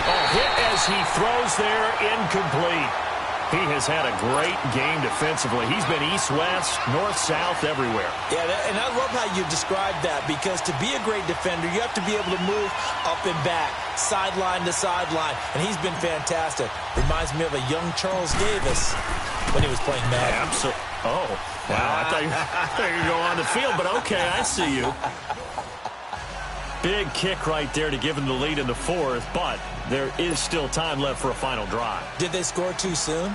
A hit as he throws there, incomplete. He has had a great game defensively. He's been east-west, north-south, everywhere. Yeah, and I love how you described that, because to be a great defender, you have to be able to move up and back, sideline to sideline, and he's been fantastic. Reminds me of a young Charles Davis when he was playing Madden. Absolutely. Oh, wow. I thought you could go on the field, but okay, I see you. Big kick right there to give him the lead in the 4th, but there is still time left for a final drive. Did they score too soon?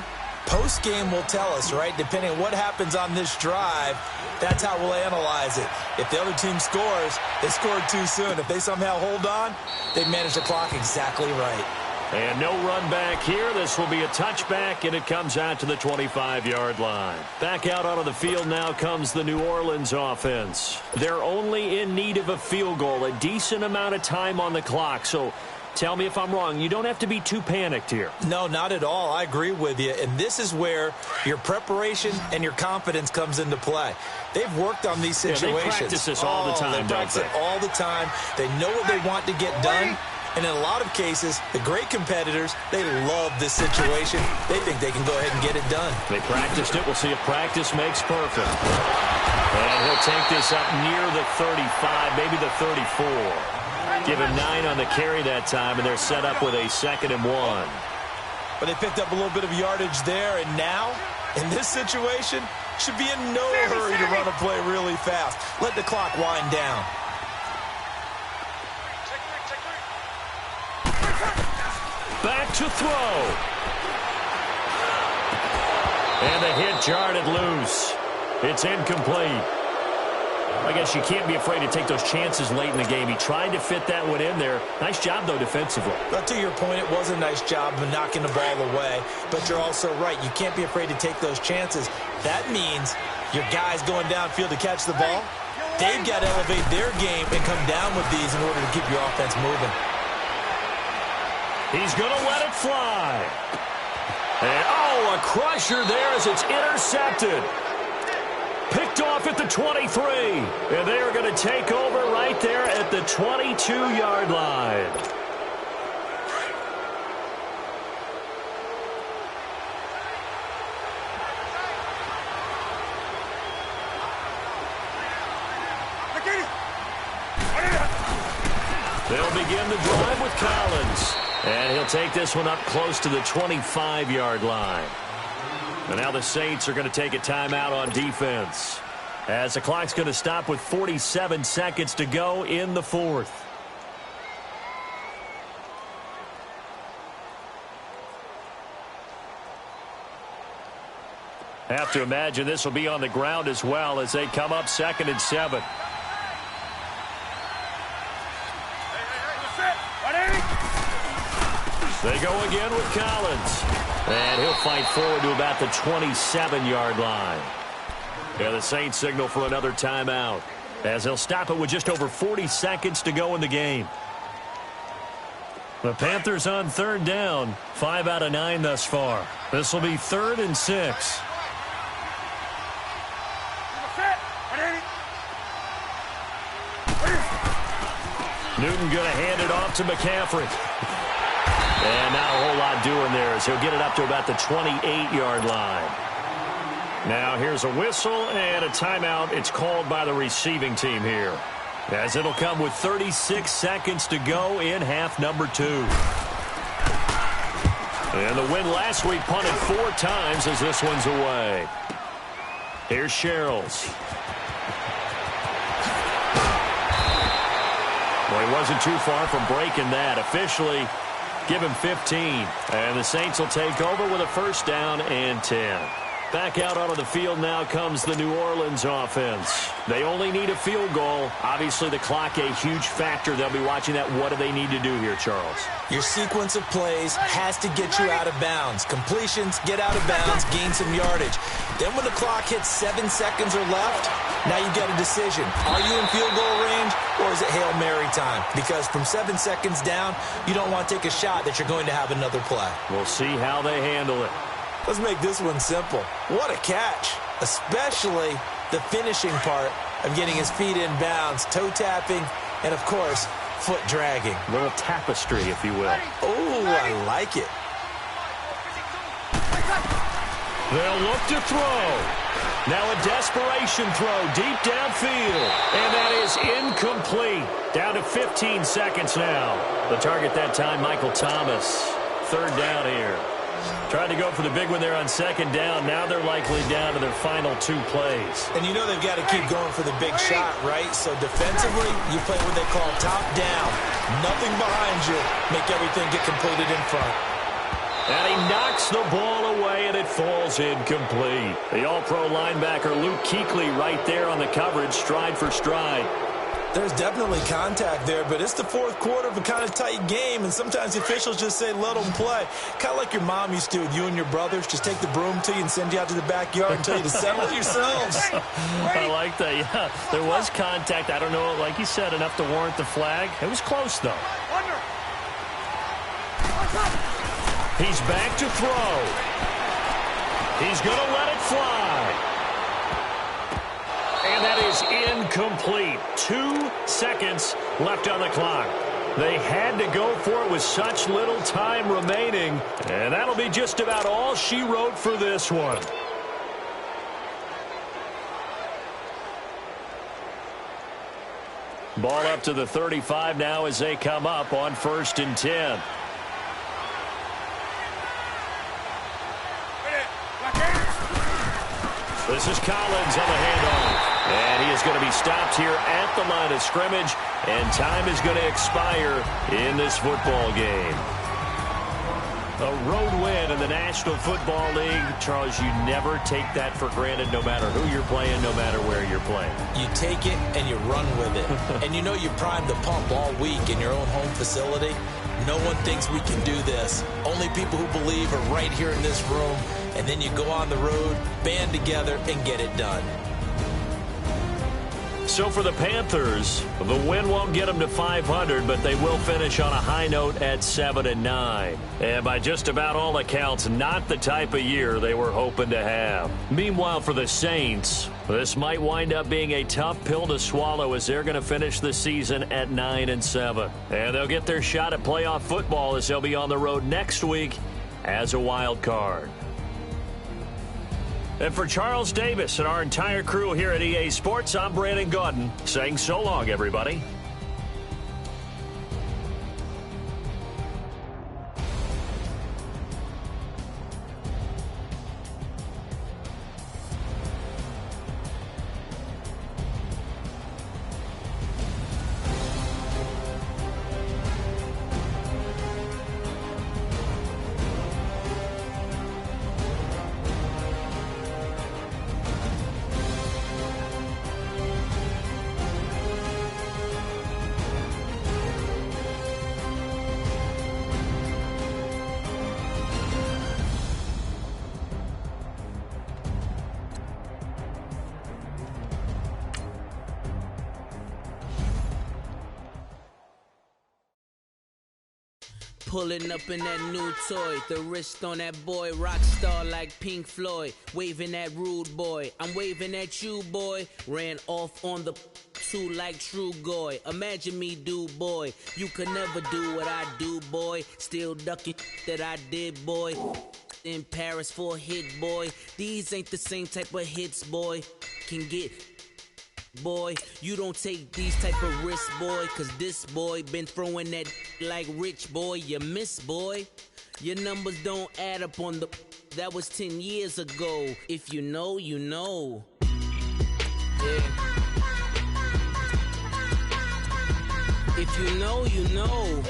Post-game will tell us, right? Depending on what happens on this drive, that's how we'll analyze it. If the other team scores, they scored too soon. If they somehow hold on, they managed the clock exactly right. And no run back here. This will be a touchback, and it comes out to the 25-yard line. Back out onto the field now comes the New Orleans offense. They're only in need of a field goal, a decent amount of time on the clock. So tell me if I'm wrong, you don't have to be too panicked here. No, not at all. I agree with you. And this is where your preparation and your confidence comes into play. They've worked on these situations. They practice this all the time, They practice it all the time. They know what they want to get done. And in a lot of cases, the great competitors, they love this situation. They think they can go ahead and get it done. They practiced it. We'll see if practice makes perfect. And he'll take this up near the 35, maybe the 34. Give him 9 on the carry that time, and they're set up with a 2nd and 1. But they picked up a little bit of yardage there, and now, in this situation, should be in no hurry to run a play really fast. Let the clock wind down. Back to throw. And the hit jarred it loose. It's incomplete. I guess you can't be afraid to take those chances late in the game. He tried to fit that one in there. Nice job, though, defensively. But to your point, it was a nice job of knocking the ball away. But you're also right. You can't be afraid to take those chances. That means your guys going downfield to catch the ball, they've got to elevate their game and come down with these in order to keep your offense moving. He's going to let it fly. And, a crusher there as it's intercepted. Picked off at the 23. And they are going to take over right there at the 22-yard line. They'll begin the drive with Collins. And he'll take this one up close to the 25-yard line. And now the Saints are going to take a timeout on defense, as the clock's going to stop with 47 seconds to go in the 4th. Have to imagine this will be on the ground as well as they come up 2nd and 7. They go again with Collins. And he'll fight forward to about the 27-yard line. Yeah, the Saints signal for another timeout, as they'll stop it with just over 40 seconds to go in the game. The Panthers on 3rd down, 5 out of 9 thus far. This will be 3rd and 6. Newton going to hand it off to McCaffrey. And not a whole lot doing there as he'll get it up to about the 28-yard line. Now here's a whistle and a timeout. It's called by the receiving team here, as it'll come with 36 seconds to go in half number 2. And the win last week punted 4 times as this one's away. Here's Sherrills. Well, he wasn't too far from breaking that. Officially, give him 15. And the Saints will take over with a 1st down and 10. Back out onto the field now comes the New Orleans offense. They only need a field goal. Obviously, the clock a huge factor. They'll be watching that. What do they need to do here, Charles? Your sequence of plays has to get you out of bounds. Completions, get out of bounds, gain some yardage. Then when the clock hits 7 seconds or left, now you get a decision. Are you in field goal range, or is it Hail Mary time? Because from 7 seconds down, you don't want to take a shot that you're going to have another play. We'll see how they handle it. Let's make this one simple. What a catch, especially the finishing part of getting his feet in bounds, toe tapping, and, of course, foot dragging. A little tapestry, if you will. Oh, I like it. They'll look to throw. Now a desperation throw deep downfield. And that is incomplete. Down to 15 seconds now. The target that time, Michael Thomas. 3rd down here. Tried to go for the big one there on 2nd down. Now they're likely down to their final 2 plays. And you know they've got to keep going for the big shot, right? So defensively, you play what they call top down. Nothing behind you. Make everything get completed in front. And he knocks the ball away, and it falls incomplete. The all-pro linebacker Luke Kuechly right there on the coverage, stride for stride. There's definitely contact there, but it's the 4th quarter of a kind of tight game, and sometimes the officials just say, let them play. Kind of like your mom used to with you and your brothers. Just take the broom to you and send you out to the backyard and tell you to settle yourselves. I like that, yeah. There was contact. I don't know, like you said, enough to warrant the flag. It was close, though. He's back to throw. He's going to let it fly. And that is incomplete. 2 seconds left on the clock. They had to go for it with such little time remaining. And that'll be just about all she wrote for this one. Ball up to the 35 now as they come up on 1st and 10. This is Collins on the handoff. And he is going to be stopped here at the line of scrimmage. And time is going to expire in this football game. A road win in the National Football League. Charles, you never take that for granted no matter who you're playing, no matter where you're playing. You take it and you run with it. And you know you primed the pump all week in your own home facility. No one thinks we can do this. Only people who believe are right here in this room. And then you go on the road, band together, and get it done. So for the Panthers, the win won't get them to 500, but they will finish on a high note at 7-9. And by just about all accounts, not the type of year they were hoping to have. Meanwhile, for the Saints, this might wind up being a tough pill to swallow as they're going to finish the season at 9-7. And they'll get their shot at playoff football as they'll be on the road next week as a wild card. And for Charles Davis and our entire crew here at EA Sports, I'm Brandon Gaudin saying so long, everybody. Pulling up in that new toy, the wrist on that boy, rock star like Pink Floyd, waving at rude boy, I'm waving at you boy, ran off on the two like True Goy, imagine me do boy, you could never do what I do boy, still ducking that I did boy, in Paris for a hit boy, these ain't the same type of hits boy, can get boy, you don't take these type of risks, boy, cause this boy been throwing that like rich boy, you miss, boy. Your numbers don't add up on the, that was 10 years ago. If you know, you know. Yeah. If you know, you know.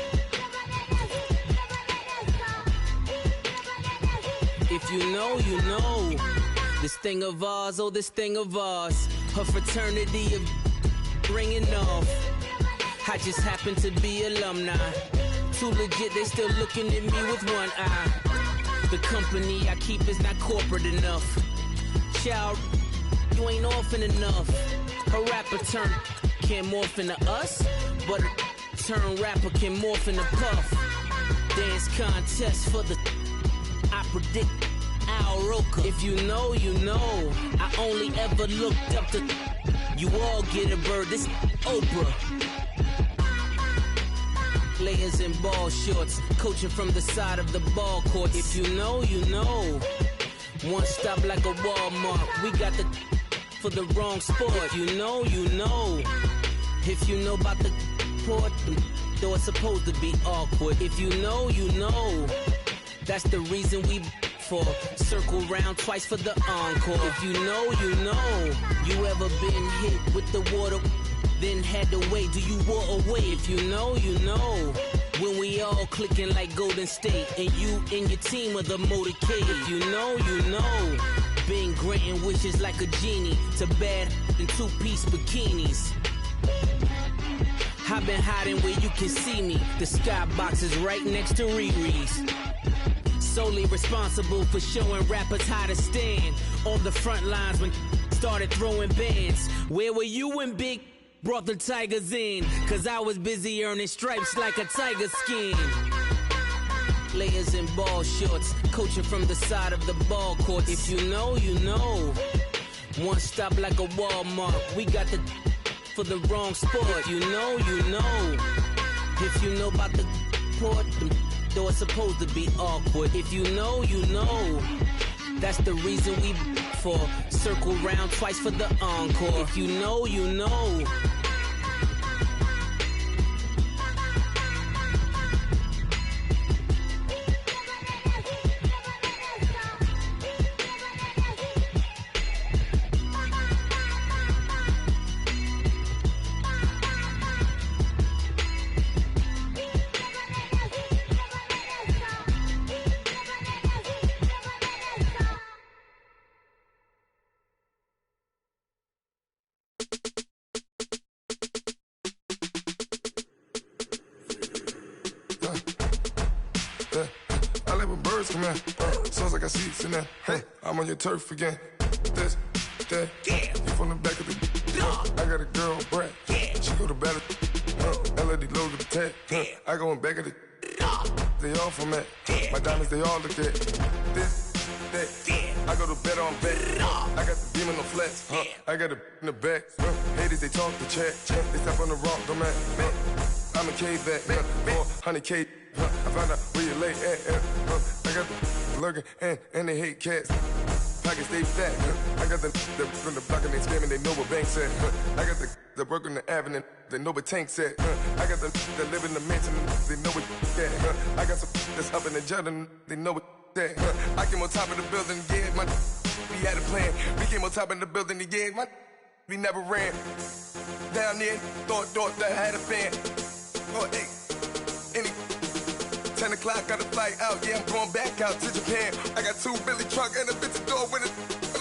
If you know, you know. This thing of ours, oh, this thing of ours. Her fraternity of ringing off. I just happen to be alumni. Too legit, they still looking at me with one eye. The company I keep is not corporate enough. Child, you ain't orphan enough. A rapper turn can't morph into us, but a turn rapper can morph into Puff. Dance contest for the, I predict Al Roker. If you know, you know. I only ever looked up to, you all get a bird, this Oprah. Players in ball shorts, coaching from the side of the ball court. If you know, you know. One stop like a Walmart. We got the for the wrong sport. If you know, you know. If you know about the port, though it's supposed to be awkward. If you know, you know. That's the reason we for circle round twice for the encore. If you know, you know. You ever been hit with the water? Then had to wait, do you walk away? If you know, you know. When we all clicking like Golden State, and you and your team are the motorcade. If you know, you know. Been granting wishes like a genie to bad in two-piece bikinis. I've been hiding where you can see me. The skybox is right next to Riri's. Solely responsible for showing rappers how to stand on the front lines when started throwing bands. Where were you when Big brought the Tigers in? Cause I was busy earning stripes like a tiger skin. Layers and ball shorts, coaching from the side of the ball court. If you know, you know. One stop like a Walmart. We got the for the wrong sport. You know, you know. If you know about the port, the door is supposed to be awkward. If you know, you know. That's the reason we for circle round twice for the encore. If you know, you know. Sounds like I see it in there. Hey, I'm on your turf again. This, that, yeah. You from the back of the. I got a girl, Brad. Yeah. She go to battle. LED logo the tag. I go in back of the. They all from that. My diamonds, they all look at. This, that. I go to bed on bed. I got the beam on the flats. I got it in the back. Haters, they talk the chat. They step on the rock, the man. I'm a cave back. 400K. I found out where you lay at. I got the lurking and they hate cats. Pockets they fat. I got the from the block and they scamming. They know what banks at. I got the work on the avenue. They know what tanks at. I got the live in the mansion. They know what that. I got some that's up in the Jordan. They know what that. I came on top of the building. Yeah, my we had a plan. We came on top of the building. Yeah, my we never ran. Down there, thought that had a fan. Oh, hey, any. 10 o'clock, got a flight out, yeah, I'm going back out to Japan. I got 2 Billy truck and a bitch door with a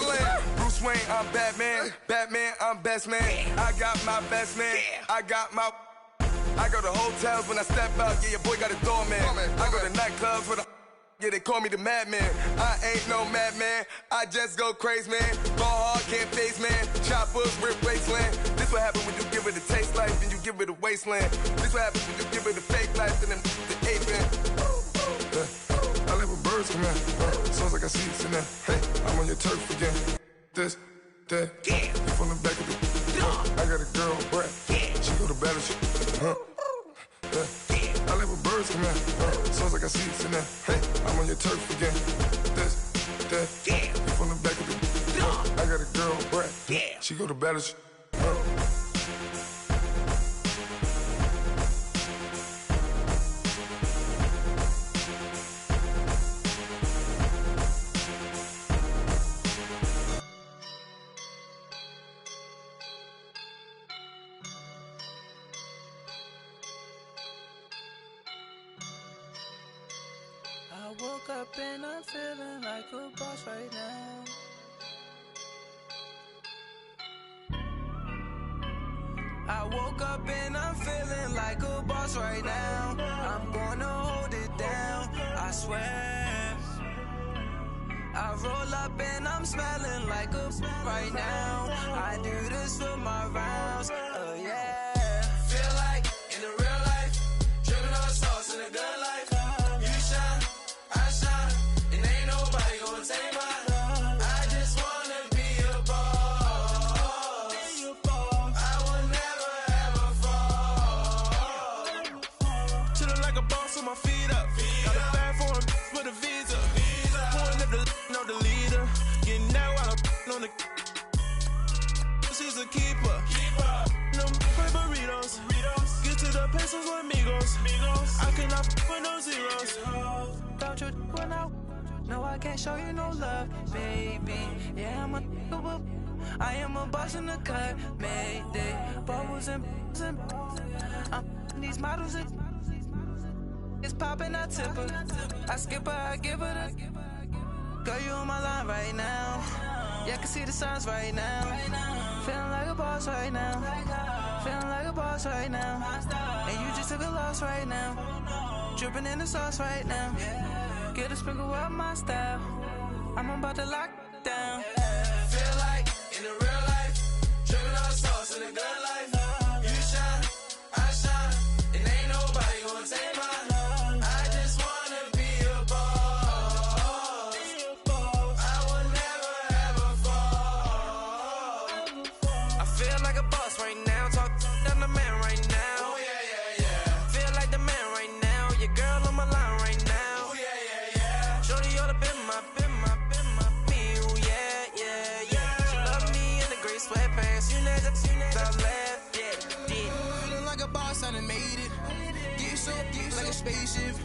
land. Bruce Wayne, I'm Batman. Batman, I'm best man. I got my best man. I got my. I go to hotels when I step out, yeah, your boy got a doorman. I go to nightclubs with a. Yeah, they call me the madman. I ain't no madman. I just go crazy, man. Ball hard, can't face, man. Choppers, rip wasteland. This what happen when you give it a taste life and you give it a wasteland. This what happen when you give it a fake life and then the ape man. I live with birds come in. Sounds like I see it in there. Hey, I'm on your turf again. This, that. Yeah. You from the back of the. I got a girl, Brad. Yeah. She go to battle. I live with birds come in. Sounds like I see it in there. Hey, I'm on your turf again. This, that. Yeah. You from the back of the. I got a girl, Brad. Yeah. She go to battle. I woke up and I'm feeling like a boss right now. I woke up and I'm feeling like a boss right now. I'm gonna hold it down, I swear. I roll up and I'm smelling like a right now. I do this for my rounds, yeah. Feel like in the real life, dripping on sauce in a good life. You shine, I shine, and ain't nobody gonna take mine. I just wanna be a boss. I will never ever fall. Chillin' like a boss with my feet up. Got a bag for him with a visa. Pulling up the know the leader. Getting that while I'm on the. She's a keeper. No burritos. Get to the pesos with amigos. I cannot with no zeros. Don't you run out? No, I can't show you no love, baby. Yeah, I am a boss in the cut, Mayday. Bubbles and I'm these models and it's popping, I tip her. I skip her, I give her the. Girl, you on my line right now. Yeah, I can see the signs right now. Feeling like a boss right now. Feeling like a boss right now. And you just took a loss right now. Dripping in the sauce right now. Get a sprinkle up my style. I'm about to lock down. Feel like in the real life, dripping on sauce in a good life. You shine, I shine, and ain't nobody gonna take mine. I just wanna be a as I left, yeah. Feeling like a boss, I done made it. Get so like a spaceship.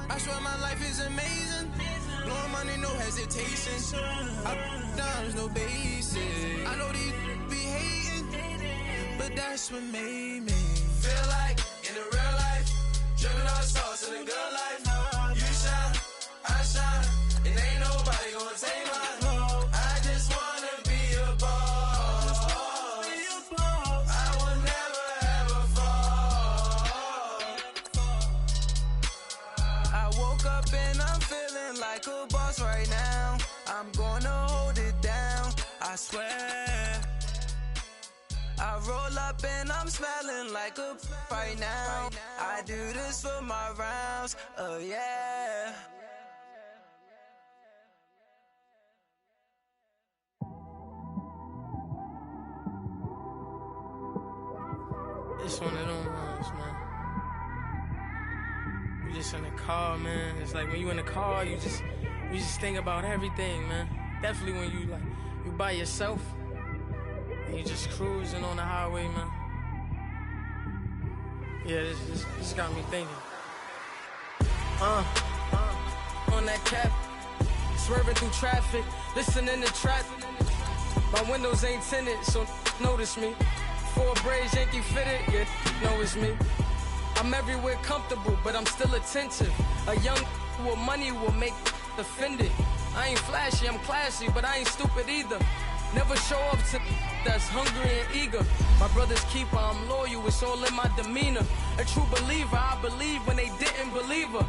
I swear my life is amazing. Blowing money, no hesitation. There's no basic. I know these be hating, but that's what made me feel like in the real life, dripping all sauce in the good life. You shine, I shine, and ain't nobody gonna take mine. I just wanna be a boss. I will never ever fall. I woke up and I'm feeling like a boss right now. I'm gonna hold it down, I swear. I roll up and I'm smelling like a right now. I do this for my rounds, oh yeah. It's one of them ones, man. You just in the car, man. It's like when you in the car, you just think about everything, man. Definitely when you by yourself and you just cruising on the highway, man. Yeah, this got me thinking. On that cap, swerving through traffic, listening to trap. My windows ain't tinted, so notice me. 4 braids, Yankee fitted, yeah, know it's me. I'm everywhere comfortable, but I'm still attentive. A young with money will make offended. I ain't flashy, I'm classy, but I ain't stupid either. Never show up to that's hungry and eager. My brother's keeper, I'm loyal, it's all in my demeanor. A true believer, I believe when they didn't believe her.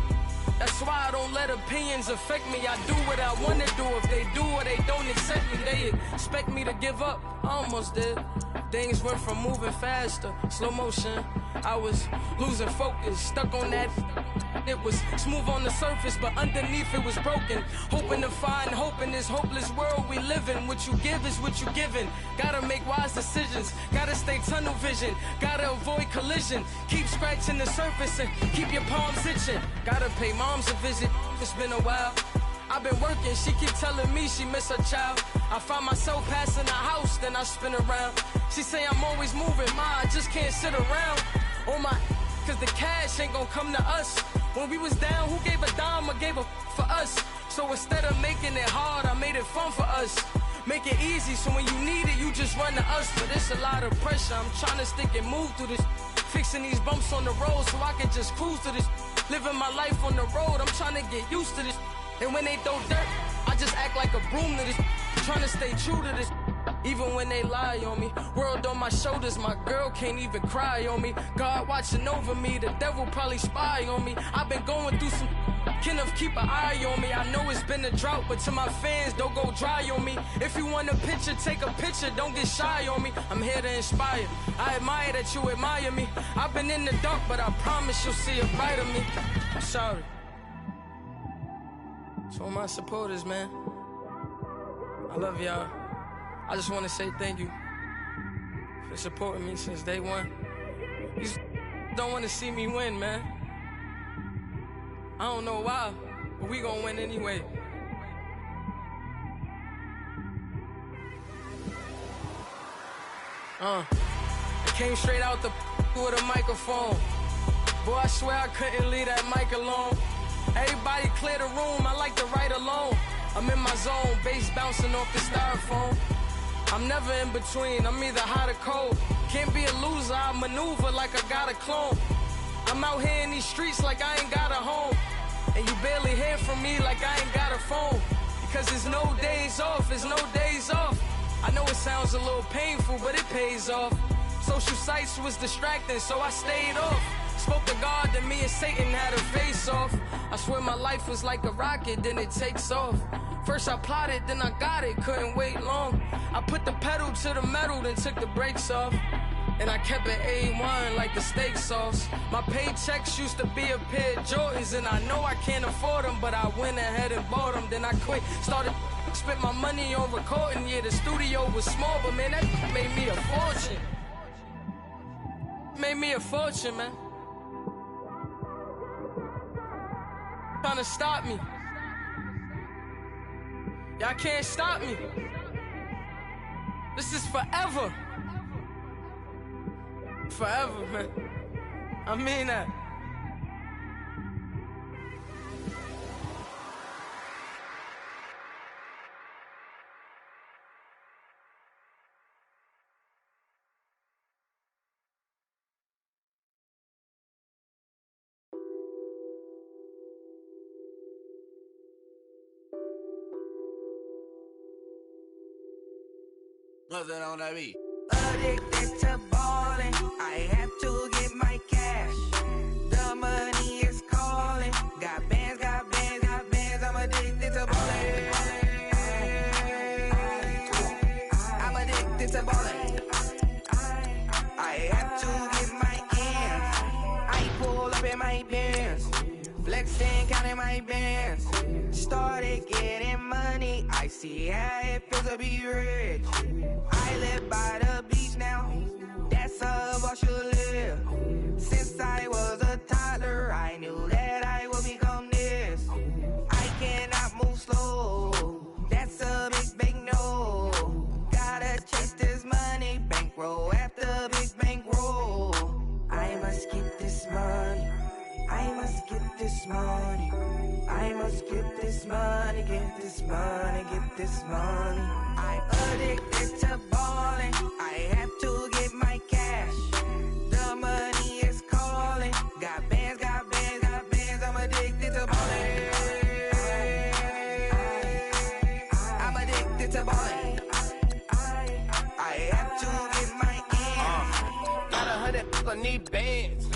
That's why I don't let opinions affect me. I do what I wanna do. If they do or they don't accept me, they expect me to give up. I almost did. Things went from moving faster, slow motion. I was losing focus, stuck on that. It was smooth on the surface, but underneath it was broken. Hoping to find hope in this hopeless world we live in. What you give is what you given. Gotta make wise decisions, gotta stay tunnel vision, gotta avoid collision. Keep scratching the surface and keep your palms itching. Gotta pay moms a visit, it's been a while. I've been working, she keep telling me she miss her child. I find myself passing the house, then I spin around. She say I'm always moving, I just can't sit around. Oh my, cause the cash ain't gonna come to us. When we was down, who gave a dime or gave a for us? So instead of making it hard, I made it fun for us. Make it easy, so when you need it, you just run to us. But it's a lot of pressure, I'm trying to stick and move through this. Fixing these bumps on the road so I can just cruise to this. Living my life on the road, I'm trying to get used to this. And when they throw dirt, I just act like a broom to this. Trying to stay true to this. Even when they lie on me, world on my shoulders, my girl can't even cry on me. God watching over me, the devil probably spy on me. I've been going through some, Kenneth keep an eye on me. I know it's been a drought, but to my fans, don't go dry on me. If you want a picture, take a picture, don't get shy on me. I'm here to inspire, I admire that you admire me. I've been in the dark, but I promise you'll see a bright of me. I'm sorry. To all my supporters, man, I love y'all. I just want to say thank you for supporting me since day one. You don't want to see me win, man. I don't know why, but we gonna win anyway. I came straight out the with a microphone. Boy, I swear I couldn't leave that mic alone. Everybody clear the room, I like to write alone. I'm in my zone, bass bouncing off the styrofoam. I'm never in between, I'm either hot or cold. Can't be a loser, I maneuver like I got a clone. I'm out here in these streets like I ain't got a home. And you barely hear from me like I ain't got a phone. Because there's no days off, there's no days off. I know it sounds a little painful, but it pays off. Social sites was distracting, so I stayed off. Spoke to God, then me and Satan had a face off. I swear my life was like a rocket, then it takes off. First I plotted, then I got it, couldn't wait long. I put the pedal to the metal, then took the brakes off. And I kept it A1 like the steak sauce. My paychecks used to be a pair of Jordans, and I know I can't afford them, but I went ahead and bought them. Then I quit, started spent my money on recording. Yeah, the studio was small, but man, that made me a fortune. Made me a fortune, man. Trying to stop me. Y'all can't stop me. This is forever. Forever, man. I mean that. Nothing on that beat. Addicted to ballin', I have to get my cash. The money is calling. Got bands, got bands, got bands. I'm addicted to ballin'. I'm addicted to ballin'. I have to get my ends. I pull up in my Benz, flexing, counting my bands. Started getting money. I see how it feels to be rich. I live by the beach now. That's how I should live. Since I was a toddler, I knew that I would become this. I cannot move slow. That's a big no. Gotta chase this money, bankroll after big bankroll. I must get this money. I must get this money. I must get this money, get this money, get this money. I'm addicted to ballin'. I have to get my cash. The money is calling. Got bands, got bands, got bands. I'm addicted to ballin'. I'm addicted to ballin'. I have to get my ends. Got 100, I need bands.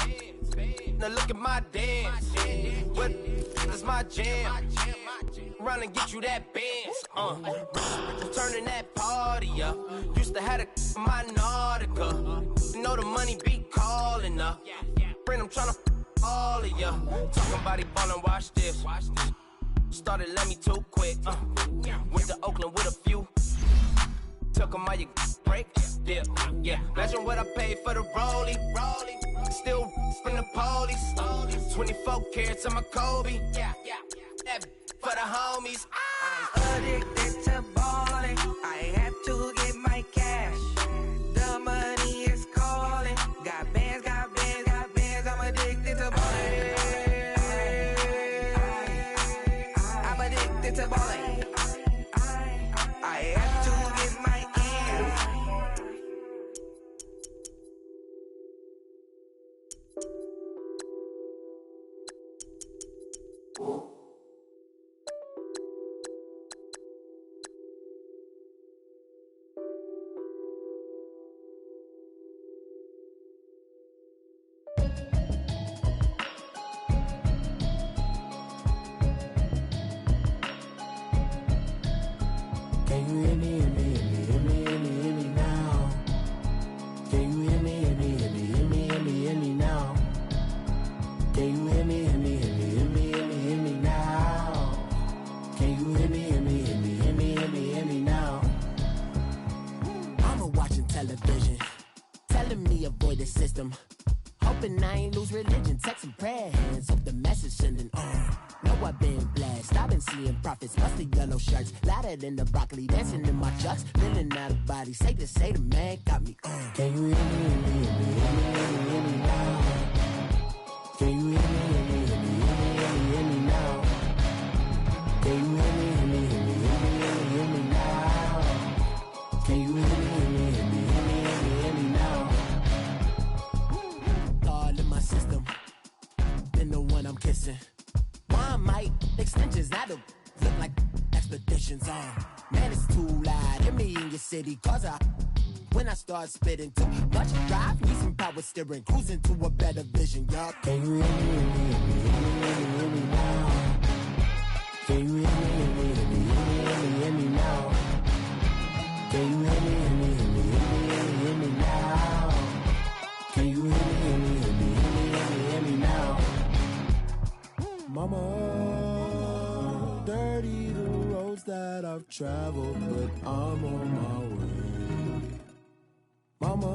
Now look at my dance. What is my jam? Run and get you that bands. Turning that party up. Used to have a my Nautica. You know the money be calling up. Friend, I'm tryna all of ya. Talking about it ballin', watch this. Started let me too quick. Went to Oakland with a few. Took 'em all you break. Yeah. Imagine what I paid for the rollie. Still from the police. 24 carats on my Kobe. That for the homies. I'm addicted to ballin'. I have to get my cash. The money is calling. Got bands, got bands, got bands. I'm addicted to ballin'. I'm addicted to ballin'. I have to get my ends. Can you hear me, hear me, hear me, hear me, hear me, hear me now? Can you hear me, hear me, hear me, hear me, hear me, hear me now? Can you hear me, hear me, hear me, hear me, hear me, hear me now? Can you hear me, hear me, hear me, hear me, hear me, hear me now? Mama watching television, telling me avoid the system. Hoping I ain't lose religion, texting prayer hands, hope the message sending on. Know I've been blessed, I've been seeing prophets, must the yellow shirts, louder than the broccoli, dancing in my chucks, feeling out of body, safe to say the man got me on. Can you hear me, hear me, hear me, hear me, hear me, hear me now? Can you hear me, hear me, hear me, hear me, hear me, hear me now? Can you hear me, hear me, hear me, hear me, hear me, hear me now? Can you hear me, hear me, hear me, hear me, hear me, hear me now? All in my system, been the one I'm kissing. One might extensions, I don't look like expeditions on. Man, it's too loud, hear me in your city, cause when I start spitting too much drive, need some power steering, cruising to a better vision, y'all. Can you hear me, hear me, hear me, hear me, hear me, hear me now? Can you hear me, hear me, hear me, hear me, hear me, hear me now? Can you hear me, hear me, hear me, hear me, hear me, hear me now? Can you hear me, hear me, hear me, hear me, hear me, hear me now? Mama, dirty the roads that I've traveled, but I'm on my way. Mama,